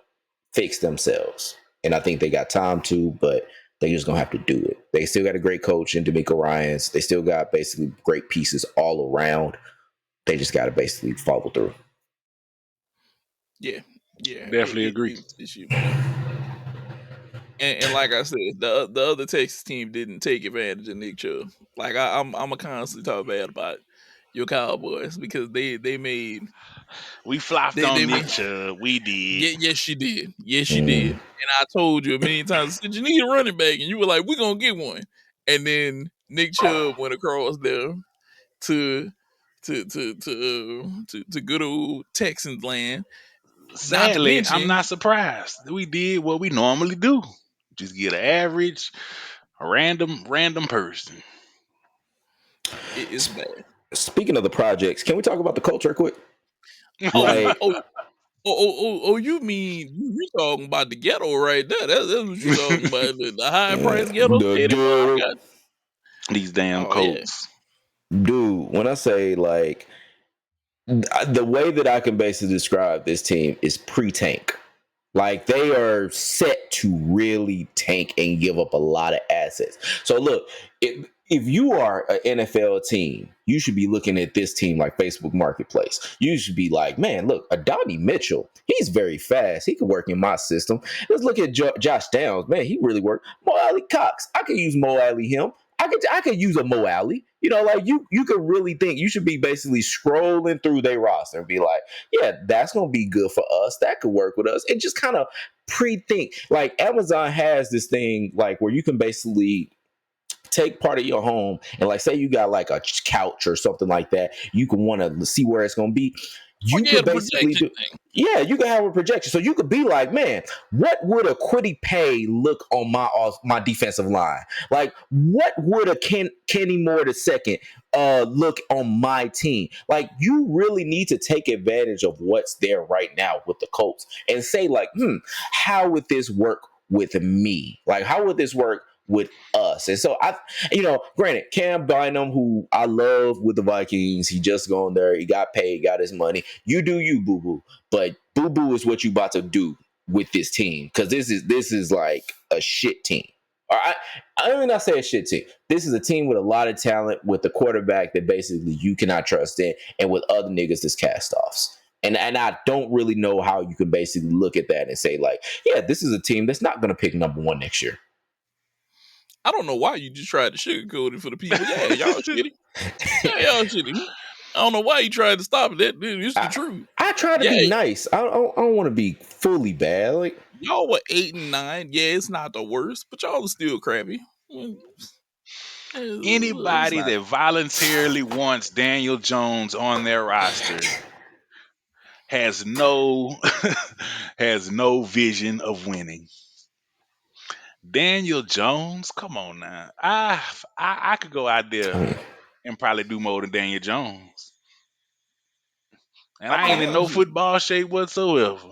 fix themselves, and I think they got time to, but they just gonna have to do it. They still got a great coach in D'Amico Ryans. They still got basically great pieces all around. They just got to basically follow through. Yeah, yeah. Definitely agree. It should be done. And like I said, the other Texas team didn't take advantage of Nick Chubb. Like I'm a constantly talk bad about your Cowboys because they made We flopped they on Nick made Chubb. We did. yeah, yes you did. Yes you did. Mm. And I told you a million times, I said you need a running back, and you were like, we're gonna get one. And then Nick Chubb went across there to to good old Texans land. Not to Sadly, I'm mention, not surprised. We did what we normally do. Just get an average, a random person. it's bad. Speaking of the projects, can we talk about the culture quick? Oh, Like, oh, you mean you talking about the ghetto right there? That's what you talking about. The high price ghetto the stadium. I ghetto, got. These damn Oh yeah. Colts. dude. When I say like the way that I can basically describe this team is pre-tank. Like they are set to really tank and give up a lot of assets. So look, if you are an NFL team, you should be looking at this team like Facebook Marketplace. You should be like, man, look, Adonai Mitchell, he's very fast. He can work in my system. Let's look at Josh Downs. Man, he really worked. Mo Alley Cox, I could use Mo Alley him. I could use a Mo Alley. Like you could really think you should be basically scrolling through their roster and be like, yeah, that's gonna be good for us. That could work with us. And just kind of pre-think. Like Amazon has this thing like where you can basically take part of your home and like say you got like a couch or something like that, you can want to see where it's going to be. Oh You yeah, could the basically projection do, thing. yeah, you can have a projection. So you could be like, man, what would a Quiddy Pay look on my defensive line? Like, what would a Kenny Moore II look on my team? Like, you really need to take advantage of what's there right now with the Colts and say, like, how would this work with me? Like, how would this work with us? And so granted, Cam Bynum, who I love with the Vikings, he just gone there, he got paid, got his money. You do you, boo boo. But boo boo is what you about to do with this team because this is like a shit team. All right, I mean, not say a shit team. This is a team with a lot of talent, with the quarterback that basically you cannot trust in, and with other niggas that's cast offs. And I don't really know how you can basically look at that and say like, yeah, this is a team that's not going to pick number one next year. I don't know why you just tried to sugarcoat it for the people. Yeah, y'all shitty. Yeah, y'all shitty. I don't know why you tried to stop it. It's the truth. I try to Yeah, be nice. I don't want to be fully bad. Like y'all were 8-9. Yeah, it's not the worst, but y'all are still crappy. It's Anybody not. that voluntarily wants Daniel Jones on their roster has no has no vision of winning. Daniel Jones, come on now. I could go out there and probably do more than Daniel Jones. And I'm I gonna ain't be in no honest with you. football shape whatsoever.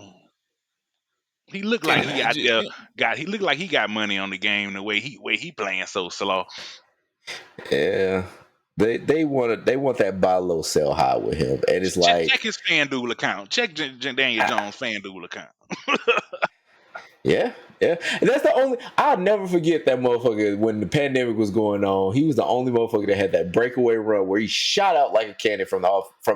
He looked Can like I he out there just, he looked like he got money on the game the way he playing so slow. yeah, they want that buy low sell high with him, and it's Check like his FanDuel account. Check Daniel Jones FanDuel account. yeah, yeah. And that's the only I'll never forget that motherfucker when the pandemic was going on. He was the only motherfucker that had that breakaway run where he shot out like a cannon from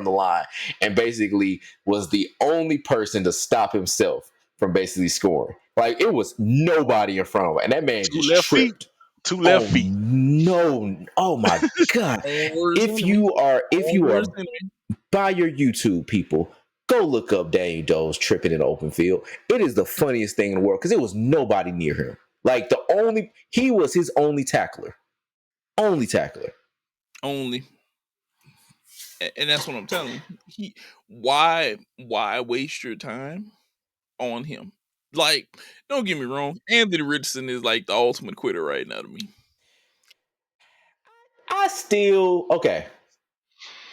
the line and basically was the only person to stop himself from basically scoring. Like it was nobody in front of him, and that man Two just left feet. tripped. Two left feet. No! Oh my god! On worst If enemy. you are On worst enemy. by your YouTube people, go look up Daniel Jones tripping in the open field. It is the funniest thing in the world because there was nobody near him. Like he was his only tackler. Only tackler. Only. And that's what I'm telling you. Why waste your time on him? Like, don't get me wrong, Anthony Richardson is like the ultimate quitter right now to me. I still okay.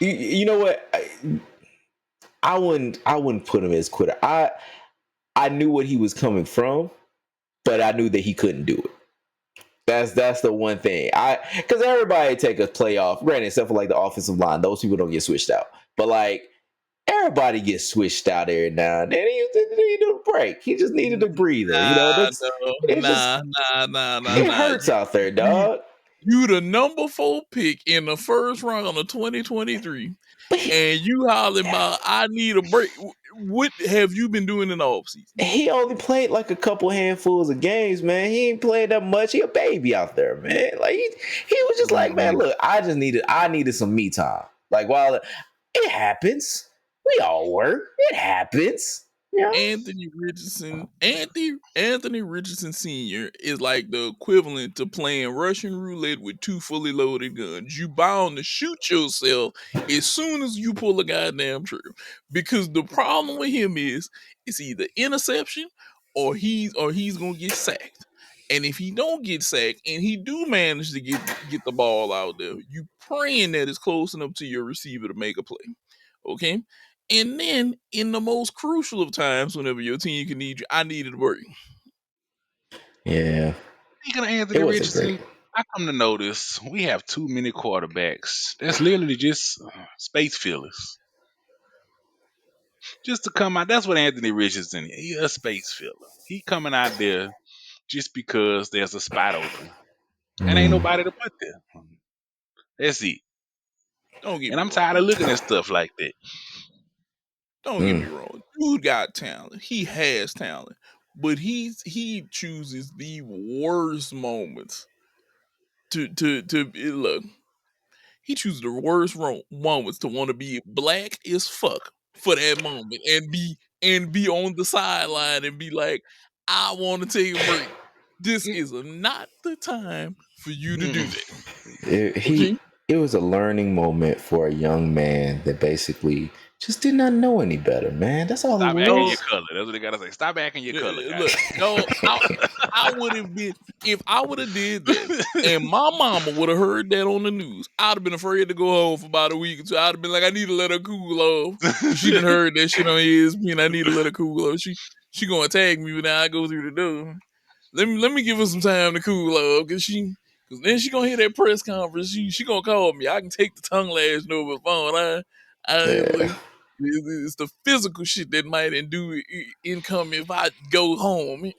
You know what? I wouldn't put him as quitter. I knew what he was coming from, but I knew that he couldn't do it. That's the one thing. Because everybody take a playoff, granted, except for like the offensive line, those people don't get switched out. But like everybody gets switched out every now and then. He needed a break. He just needed a breather. It Nah. hurts out there, dog. You the number 4 pick in the first round of 2023, and you hollering about I need a break. What have you been doing in the offseason? He only played like a couple handfuls of games, man. He ain't played that much. He a baby out there, man. Like he was just like, man, look, I needed some me time. Like while it happens, we all work. It happens. Yeah. Anthony Richardson Sr. is like the equivalent to playing Russian roulette with 2 fully loaded guns. You bound to shoot yourself as soon as you pull a goddamn trigger. Because the problem with him is it's either interception or he's gonna get sacked. And if he don't get sacked and he do manage to get the ball out there, you praying that it's close enough to your receiver to make a play. Okay? And then in the most crucial of times, whenever your team can need you, I needed a break. Yeah. Speaking of Anthony Richardson, I come to notice we have too many quarterbacks. That's literally just space fillers. Just to come out, that's what Anthony Richardson is. He's a space filler. He coming out there just because there's a spot open. And ain't nobody to put there. That's it. Don't get And me I'm wrong. tired of looking at stuff like that. Don't get me wrong. Dude got talent. He has talent. But he chooses the worst moments to look. He chooses the worst moments to want to be black as fuck for that moment and be on the sideline and be like, I want to take a break. This is not the time for you to do that. It was a learning moment for a young man that basically just did not know any better, man. That's all Stop it acting was. your color. That's what they gotta say. Stop acting your color, guys. Look, no, I would have been if I would have did that, and my mama would have heard that on the news. I'd have been afraid to go home for about a week or two. I'd have been like, I need to let her cool off. She didn't heard that shit on ESPN. I need to let her cool off. She gonna tag me when I go through the door. Let me give her some time to cool off, cause then she gonna hear that press conference. She gonna call me. I can take the tongue lashing over the phone. It's the physical shit that might do income if I go home.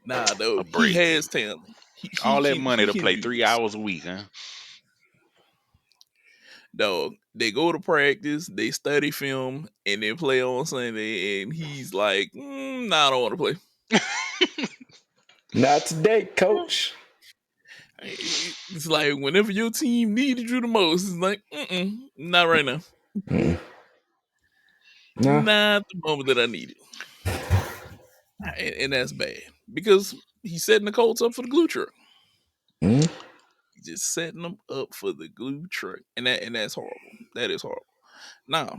Nah, though, he has talent. All that money to play 3 this. hours a week, huh? Dog, they go to practice, they study film, and then play on Sunday. And he's like, "Nah, I don't want to play." Not today, coach. It's like whenever your team needed you the most, it's like, not right now. Nah. Not the moment that I need it. And that's bad because he's setting the Colts up for the glue truck. He's just setting them up for the glue truck, and that's horrible. That is horrible. Now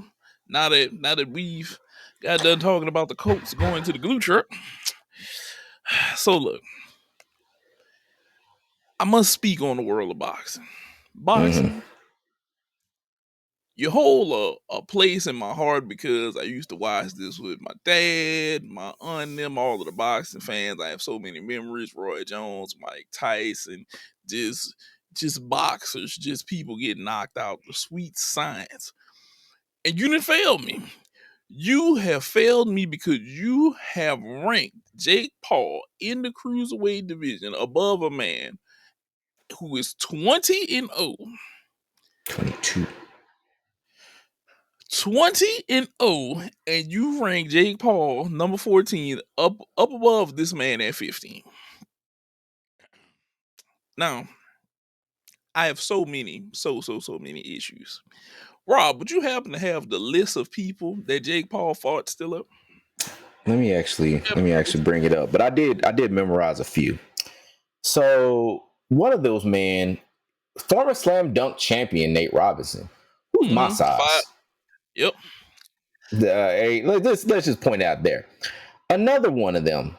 that we've got done talking about the Colts going to the glue truck, so look, I must speak on the world of boxing. Boxing. You hold a place in my heart because I used to watch this with my dad, my aunt, them, all of the boxing fans. I have so many memories. Roy Jones, Mike Tyson, just boxers, just people getting knocked out. The sweet science. And you didn't fail me. You have failed me because you have ranked Jake Paul in the cruiserweight division above a man who is 20-0. 22. 20-0, and you rank Jake Paul number 14 up above this man at 15. Now, I have so many issues. Rob, would you happen to have the list of people that Jake Paul fought still up? Let me actually bring it up. But I did memorize a few. So one of those men, former slam dunk champion Nate Robinson, who's my Five. size. Yep. Hey, let's just point out there. Another one of them,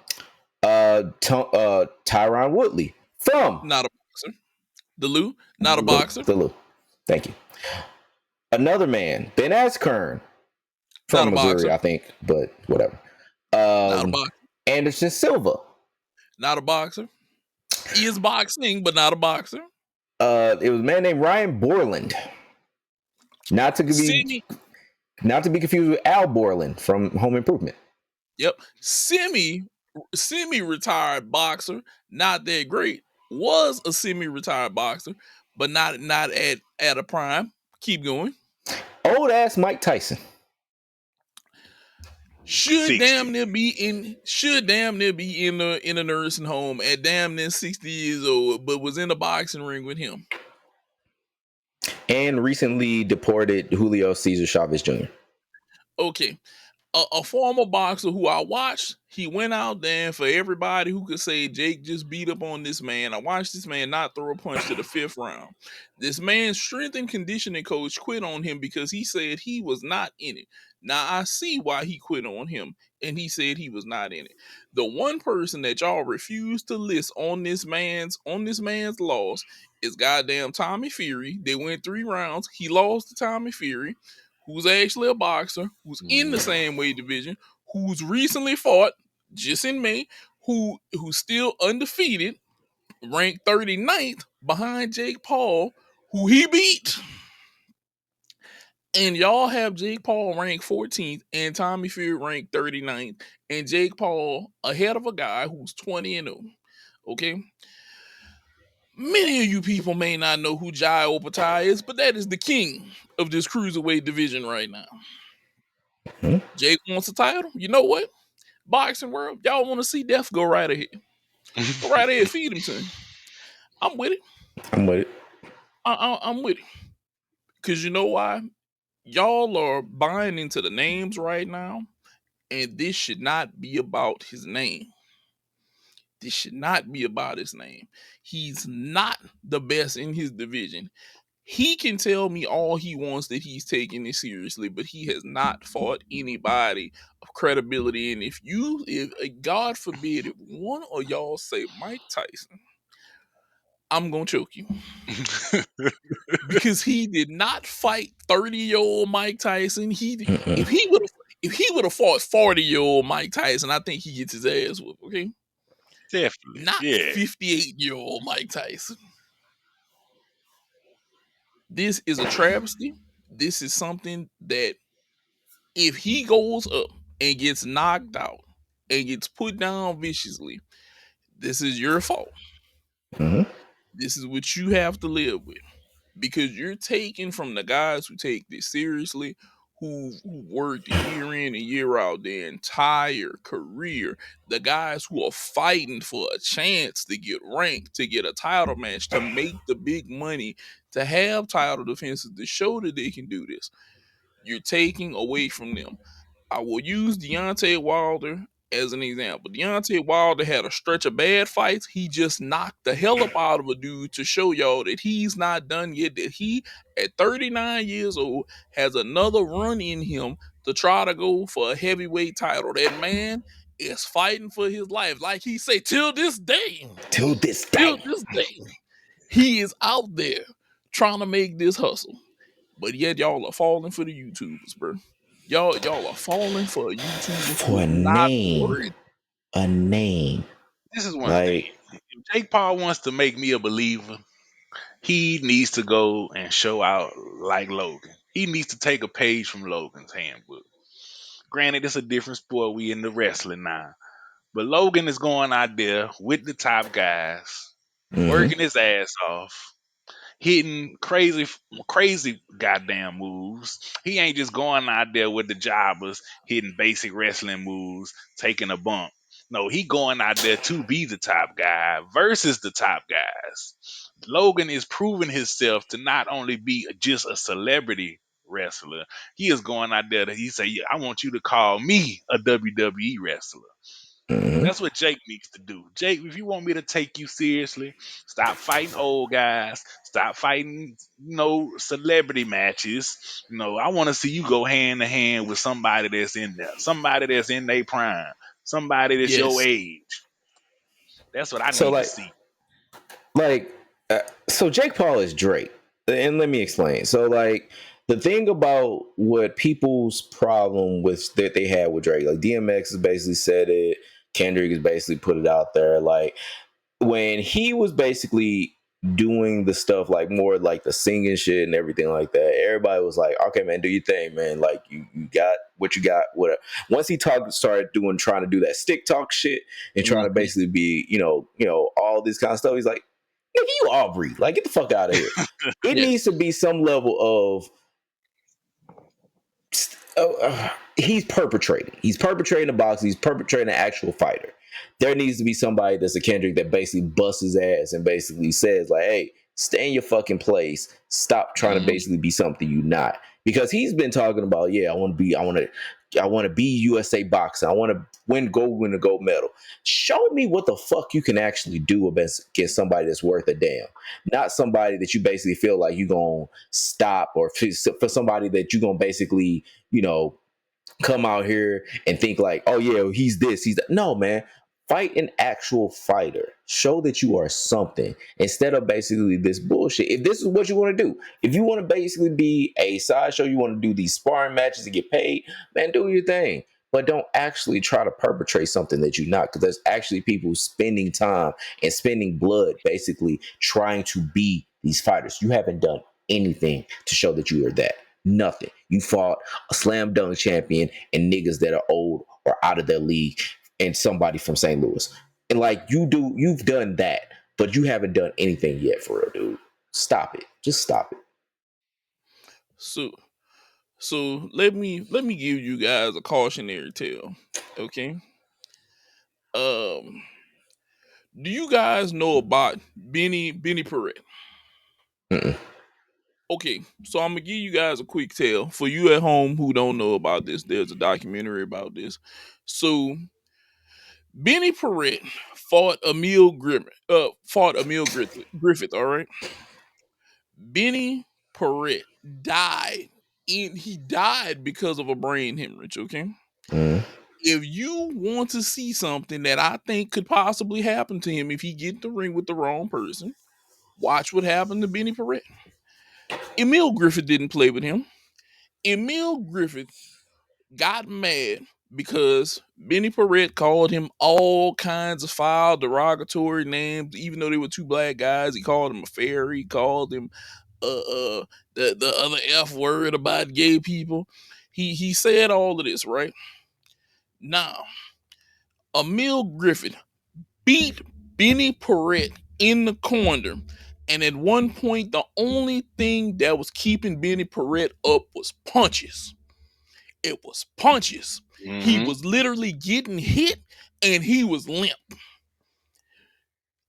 Tyron Woodley from Not a boxer. Lou, not a boxer. the Lou. Thank you. Another man, Ben Askren Not from a Missouri, boxer. I think, but whatever. Not a boxer. Anderson Silva. Not a boxer. He is boxing, but not a boxer. It was a man named Ryan Borland. Not to be confused with Al Borland from Home Improvement. Yep. Semi-retired boxer, not that great. Was a semi-retired boxer, but not at a prime. Keep going. Old ass Mike Tyson. Should 60. damn near be in a nursing home at damn near 60 years old, but was in a boxing ring with him. And recently deported Julio Cesar Chavez Jr. Okay. A former boxer who I watched, he went out there, and for everybody who could say Jake just beat up on this man, I watched this man not throw a punch to the 5th round. This man's strength and conditioning coach quit on him because he said he was not in it. Now I see why he quit on him, and he said he was not in it. The one person that y'all refuse to list on this man's loss is goddamn Tommy Fury. They went 3 rounds. He lost to Tommy Fury, who's actually a boxer, who's in the same weight division, who's recently fought just in May, who's still undefeated, ranked 39th behind Jake Paul, who he beat. And y'all have Jake Paul ranked 14th and Tommy Fury ranked 39th, and Jake Paul ahead of a guy who's 20-0. Okay? Many of you people may not know who Jai Opatai is, but that is the king of this cruiserweight division right now. Jake wants a title. You know what? Boxing world, y'all want to see death? Go right ahead. Go right ahead. Feed him to him. I'm with it. I'm with it. I'm with it. Because you know why? Y'all are buying into the names right now, and this should not be about his name. This should not be about his name. He's not the best in his division. He can tell me all he wants that he's taking it seriously, but he has not fought anybody of credibility. And if God forbid, if one of y'all say Mike Tyson, I'm gonna choke you. Because he did not fight 30-year-old Mike Tyson. If he would have fought 40-year-old Mike Tyson, I think he gets his ass whooped, okay? Definitely. Not Yeah. 58-year-old Mike Tyson. This is a travesty. This is something that if he goes up and gets knocked out and gets put down viciously, this is your fault. Mhm. This is what you have to live with, because you're taking from the guys who take this seriously, who worked year in and year out their entire career, the guys who are fighting for a chance to get ranked, to get a title match, to make the big money, to have title defenses, to show that they can do this. You're taking away from them. I will use Deontay Wilder as an example. Deontay Wilder had a stretch of bad fights. He just knocked the hell up out of a dude to show y'all that he's not done yet, that he, at 39 years old, has another run in him to try to go for a heavyweight title. That man is fighting for his life. Like he say, till this day, he is out there trying to make this hustle. But yet y'all are falling for the YouTubers, bro. Y'all are falling for a YouTuber who For is a not name. worth. A name. This is one thing. Like, If Jake Paul wants to make me a believer, he needs to go and show out like Logan. He needs to take a page from Logan's handbook. Granted, it's a different sport. We in the wrestling now. But Logan is going out there with the top guys, mhm. working his ass off. hitting crazy goddamn moves. He ain't just going out there with the jobbers, hitting basic wrestling moves, taking a bump. No, he going out there to be the top guy versus the top guys. Logan is proving himself to not only be just a celebrity wrestler, he is going out there that he say, "Yeah, I want you to call me a WWE wrestler." Mhm. That's what Jake needs to do. Jake, if you want me to take you seriously, stop fighting old guys. Stop fighting, celebrity matches. I want to see you go hand to hand with somebody that's in there, somebody that's in their prime, somebody that's your Yes. age. That's what I So need to like see. like uh, so Jake Paul is Drake, and let me explain. So like the thing about what people's problem with that they had with Drake, like DMX has basically said it, Kendrick has basically put it out there, like when he was basically doing the stuff like more like the singing shit and everything like that, everybody was like, okay, man, do your thing, man. Like you got what you got, whatever. Once he started trying to do that stick talk shit and trying to Mhm. basically be, all this kind of stuff, he's like, nigga, you Aubrey. Like, get the fuck out of here. It needs Yes. to be some level of he's perpetrating. He's perpetrating a box. He's perpetrating an actual fighter. There needs to be somebody that's a Kendrick that basically busts his ass and basically says like, "Hey, stay in your fucking place. Stop trying to Mhm. basically be something you're not." Because he's been talking about, yeah, I want to be USA boxing. I want to win a gold medal. Show me what the fuck you can actually do against somebody that's worth a damn. Not somebody that you basically feel like you're gonna stop, or for somebody that you're gonna basically, come out here and think like, oh yeah, he's this, he's that. No, man. Fight an actual fighter. Show that you are something instead of basically this bullshit. If this is what you want to do, if you want to basically be a sideshow, you want to do these sparring matches to get paid, man, do your thing. But don't actually try to perpetrate something that you're not, because there's actually people spending time and spending blood basically trying to be these fighters. You haven't done anything to show that you are that. Nothing. You fought a slam dunk champion and niggas that are old or out of their league and somebody from St. Louis. And like you've done that, but you haven't done anything yet for real, dude. Stop it. Just stop it. So let me give you guys a cautionary tale. Okay. Um do you guys know about Benny Perret? Mm-mm. Okay, so I'm gonna give you guys a quick tale for you at home who don't know about this. There's a documentary about this. So Benny Perret fought Emil Griffith. All right, Benny Perret died. He died because of a brain hemorrhage. Okay, Mm-mm. if you want to see something that I think could possibly happen to him if he get in the ring with the wrong person, watch what happened to Benny Perret. Emil Griffith didn't play with him. Emil Griffith got mad because Benny Perret called him all kinds of foul, derogatory names. Even though they were two black guys, he called him a fairy. He called him the other F word about gay people. He said all of this, right? Now, Emil Griffith beat Benny Perret in the corner. And at one point, the only thing that was keeping Benny Perret up was punches. It was punches. He Hmm. was literally getting hit and he was limp.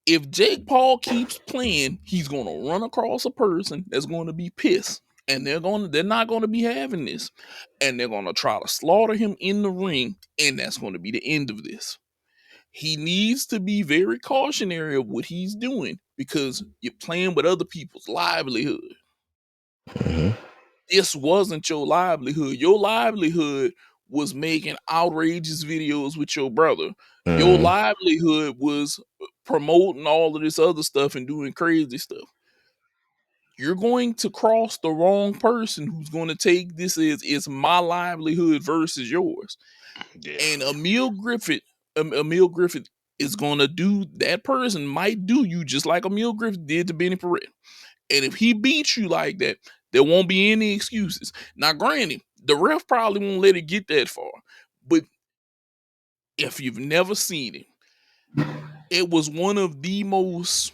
If Jake Paul keeps playing, he's gonna run across a person that's gonna be pissed. And they're not gonna be having this. And they're gonna try to slaughter him in the ring, and that's gonna be the end of this. He needs to be very cautionary of what he's doing because you're playing with other people's livelihood. Mm-hmm. This wasn't your livelihood. Your livelihood was making outrageous videos with your brother. Your Mm-hmm. livelihood was promoting all of this other stuff and doing crazy stuff. You're going to cross the wrong person who's going to take this as it's my livelihood versus yours. Yeah. And Emil Griffith is going to do that person might do you just like Emil Griffith did to Benny Perret. And if he beats you like that, there won't be any excuses. Now, granted, the ref probably won't let it get that far. But if you've never seen it, it was one of the most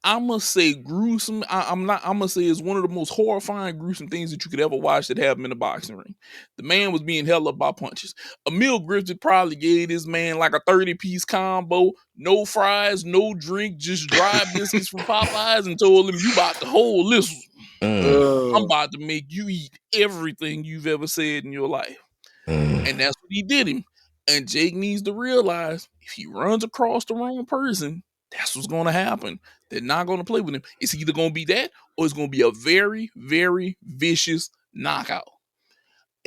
I must say gruesome. I'm gonna say it's one of the most horrifying, gruesome things that you could ever watch that happened in a boxing ring. The man was being held up by punches. Emil Griffith probably gave this man like a 30-piece combo, no fries, no drink, just dry biscuits from Popeyes, and told him, "You about to hold this one. I'm about to make you eat everything you've ever said in your life." And that's what he did him. And Jake needs to realize if he runs across the wrong person, that's what's going to happen. They're not going to play with him. It's either going to be that or it's going to be a very, very vicious knockout.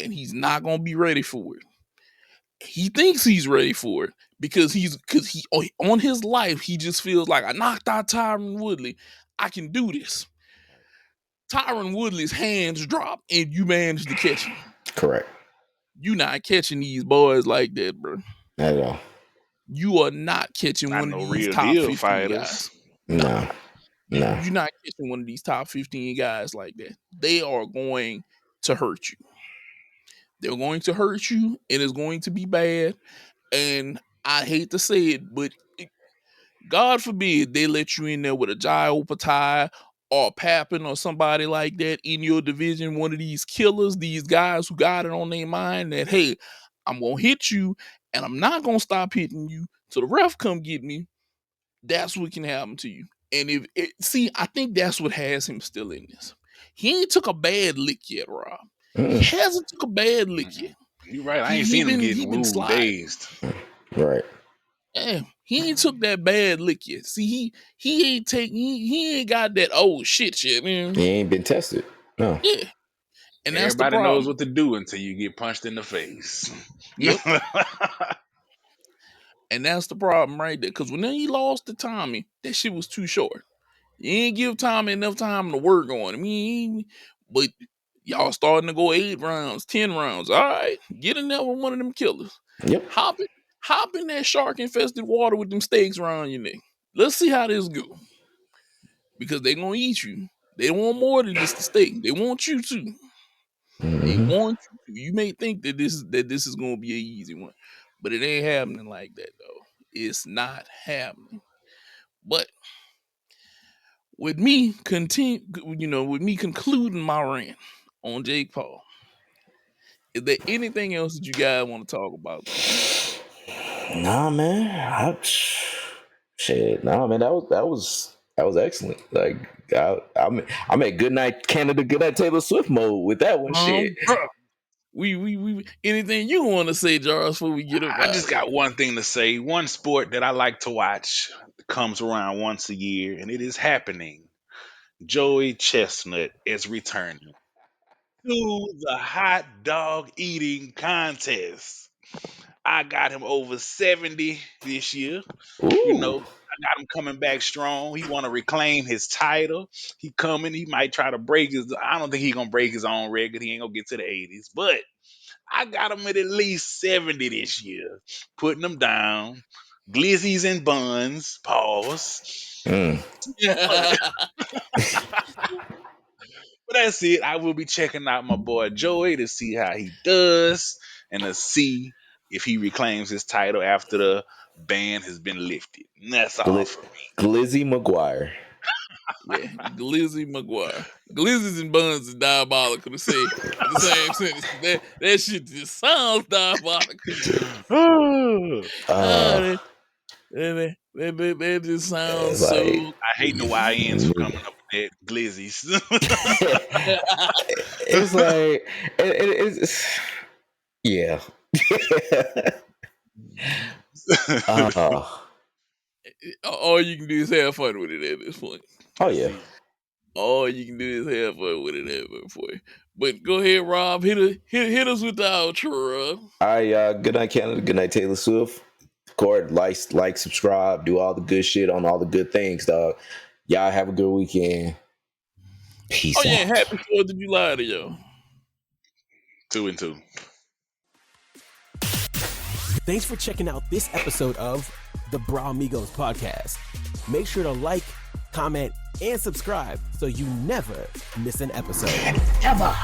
And he's not going to be ready for it. He thinks he's ready for it because he on his life, he just feels like, I knocked out Tyron Woodley. I can do this. Tyron Woodley's hands drop and you manage to catch him. Correct. You not catching these boys like that, bro. Not at all. You are not catching Not one no of these real top deal 15 fighters. guys. No. You're not catching one of these top 15 guys like that. They are going to hurt you. They're going to hurt you, and it's going to be bad. And I hate to say it, but God forbid they let you in there with a Jai Opatai or Pappin or somebody like that in your division, one of these killers, these guys who got it on their mind that, hey, I'm going to hit you, and I'm not going to stop hitting you till the ref come get me. That's what can happen to you. And I think that's what has him still in this. He ain't took a bad lick yet, Rob. He hasn't took a bad lick yet. You're right. I ain't seen him getting woo dazed. Right. Yeah, he ain't took that bad lick yet. See, he ain't got that oh shit yet, man. He ain't been tested. No. Yeah. And that's Everybody the problem. knows what to do until you get punched in the face. Yep. And that's the problem right there. Because when he lost to Tommy, that shit was too short. You ain't give Tommy enough time to work on him. But y'all starting to go 8 rounds, 10 rounds. All right, get in there with one of them killers. Yep. Hop in that shark-infested water with them steaks around your neck. Let's see how this go. Because they're going to eat you. They want more than just the steak. They want you to. They want you to. You may think that this is going to be an easy one. But it ain't happening like that, though. It's not happening. But with me concluding my rant on Jake Paul, is there anything else that you guys want to talk about? Nah, man. Nah, man. That was excellent. Like I'm at Good Night Canada, Good Night Taylor Swift mode with that one. Shit. Bro, we anything you want to say, Charles, before we get up? I just got one thing to say. One sport that I like to watch comes around once a year, and it is happening. Joey Chestnut is returning to the hot dog eating contest. I got him over 70 this year. Ooh. You know, I got him coming back strong. He want to reclaim his title. He coming. He might try to break his. I don't think he gonna break his own record. He ain't gonna get to the 80s, but I got him at least 70 this year. Putting them down. Glizzies and buns. Pause. But that's it. I will be checking out my boy Joey to see how he does and to see if he reclaims his title after the ban has been lifted. And that's all for me. Glizzy McGuire. Yeah, Glizzy McGuire. Glizzies and buns is diabolical to say the same sentence. That shit just sounds diabolical. That just sounds like, so. I hate the YNs for coming up with that glizzies. It's like it's yeah. All you can do is have fun with it at this point. Oh yeah. All you can do is have fun with it at this point. But go ahead, Rob. Hit us with the outro, Rob. All right, Good Night Canada, Good Night Taylor Swift. Of course, like, subscribe, do all the good shit on all the good things, dog. Y'all have a good weekend. Peace out. Yeah, happy 4th of July to y'all. 2 and 2. Thanks for checking out this episode of the Bra Amigos podcast. Make sure to like, comment, and subscribe so you never miss an episode. Ever.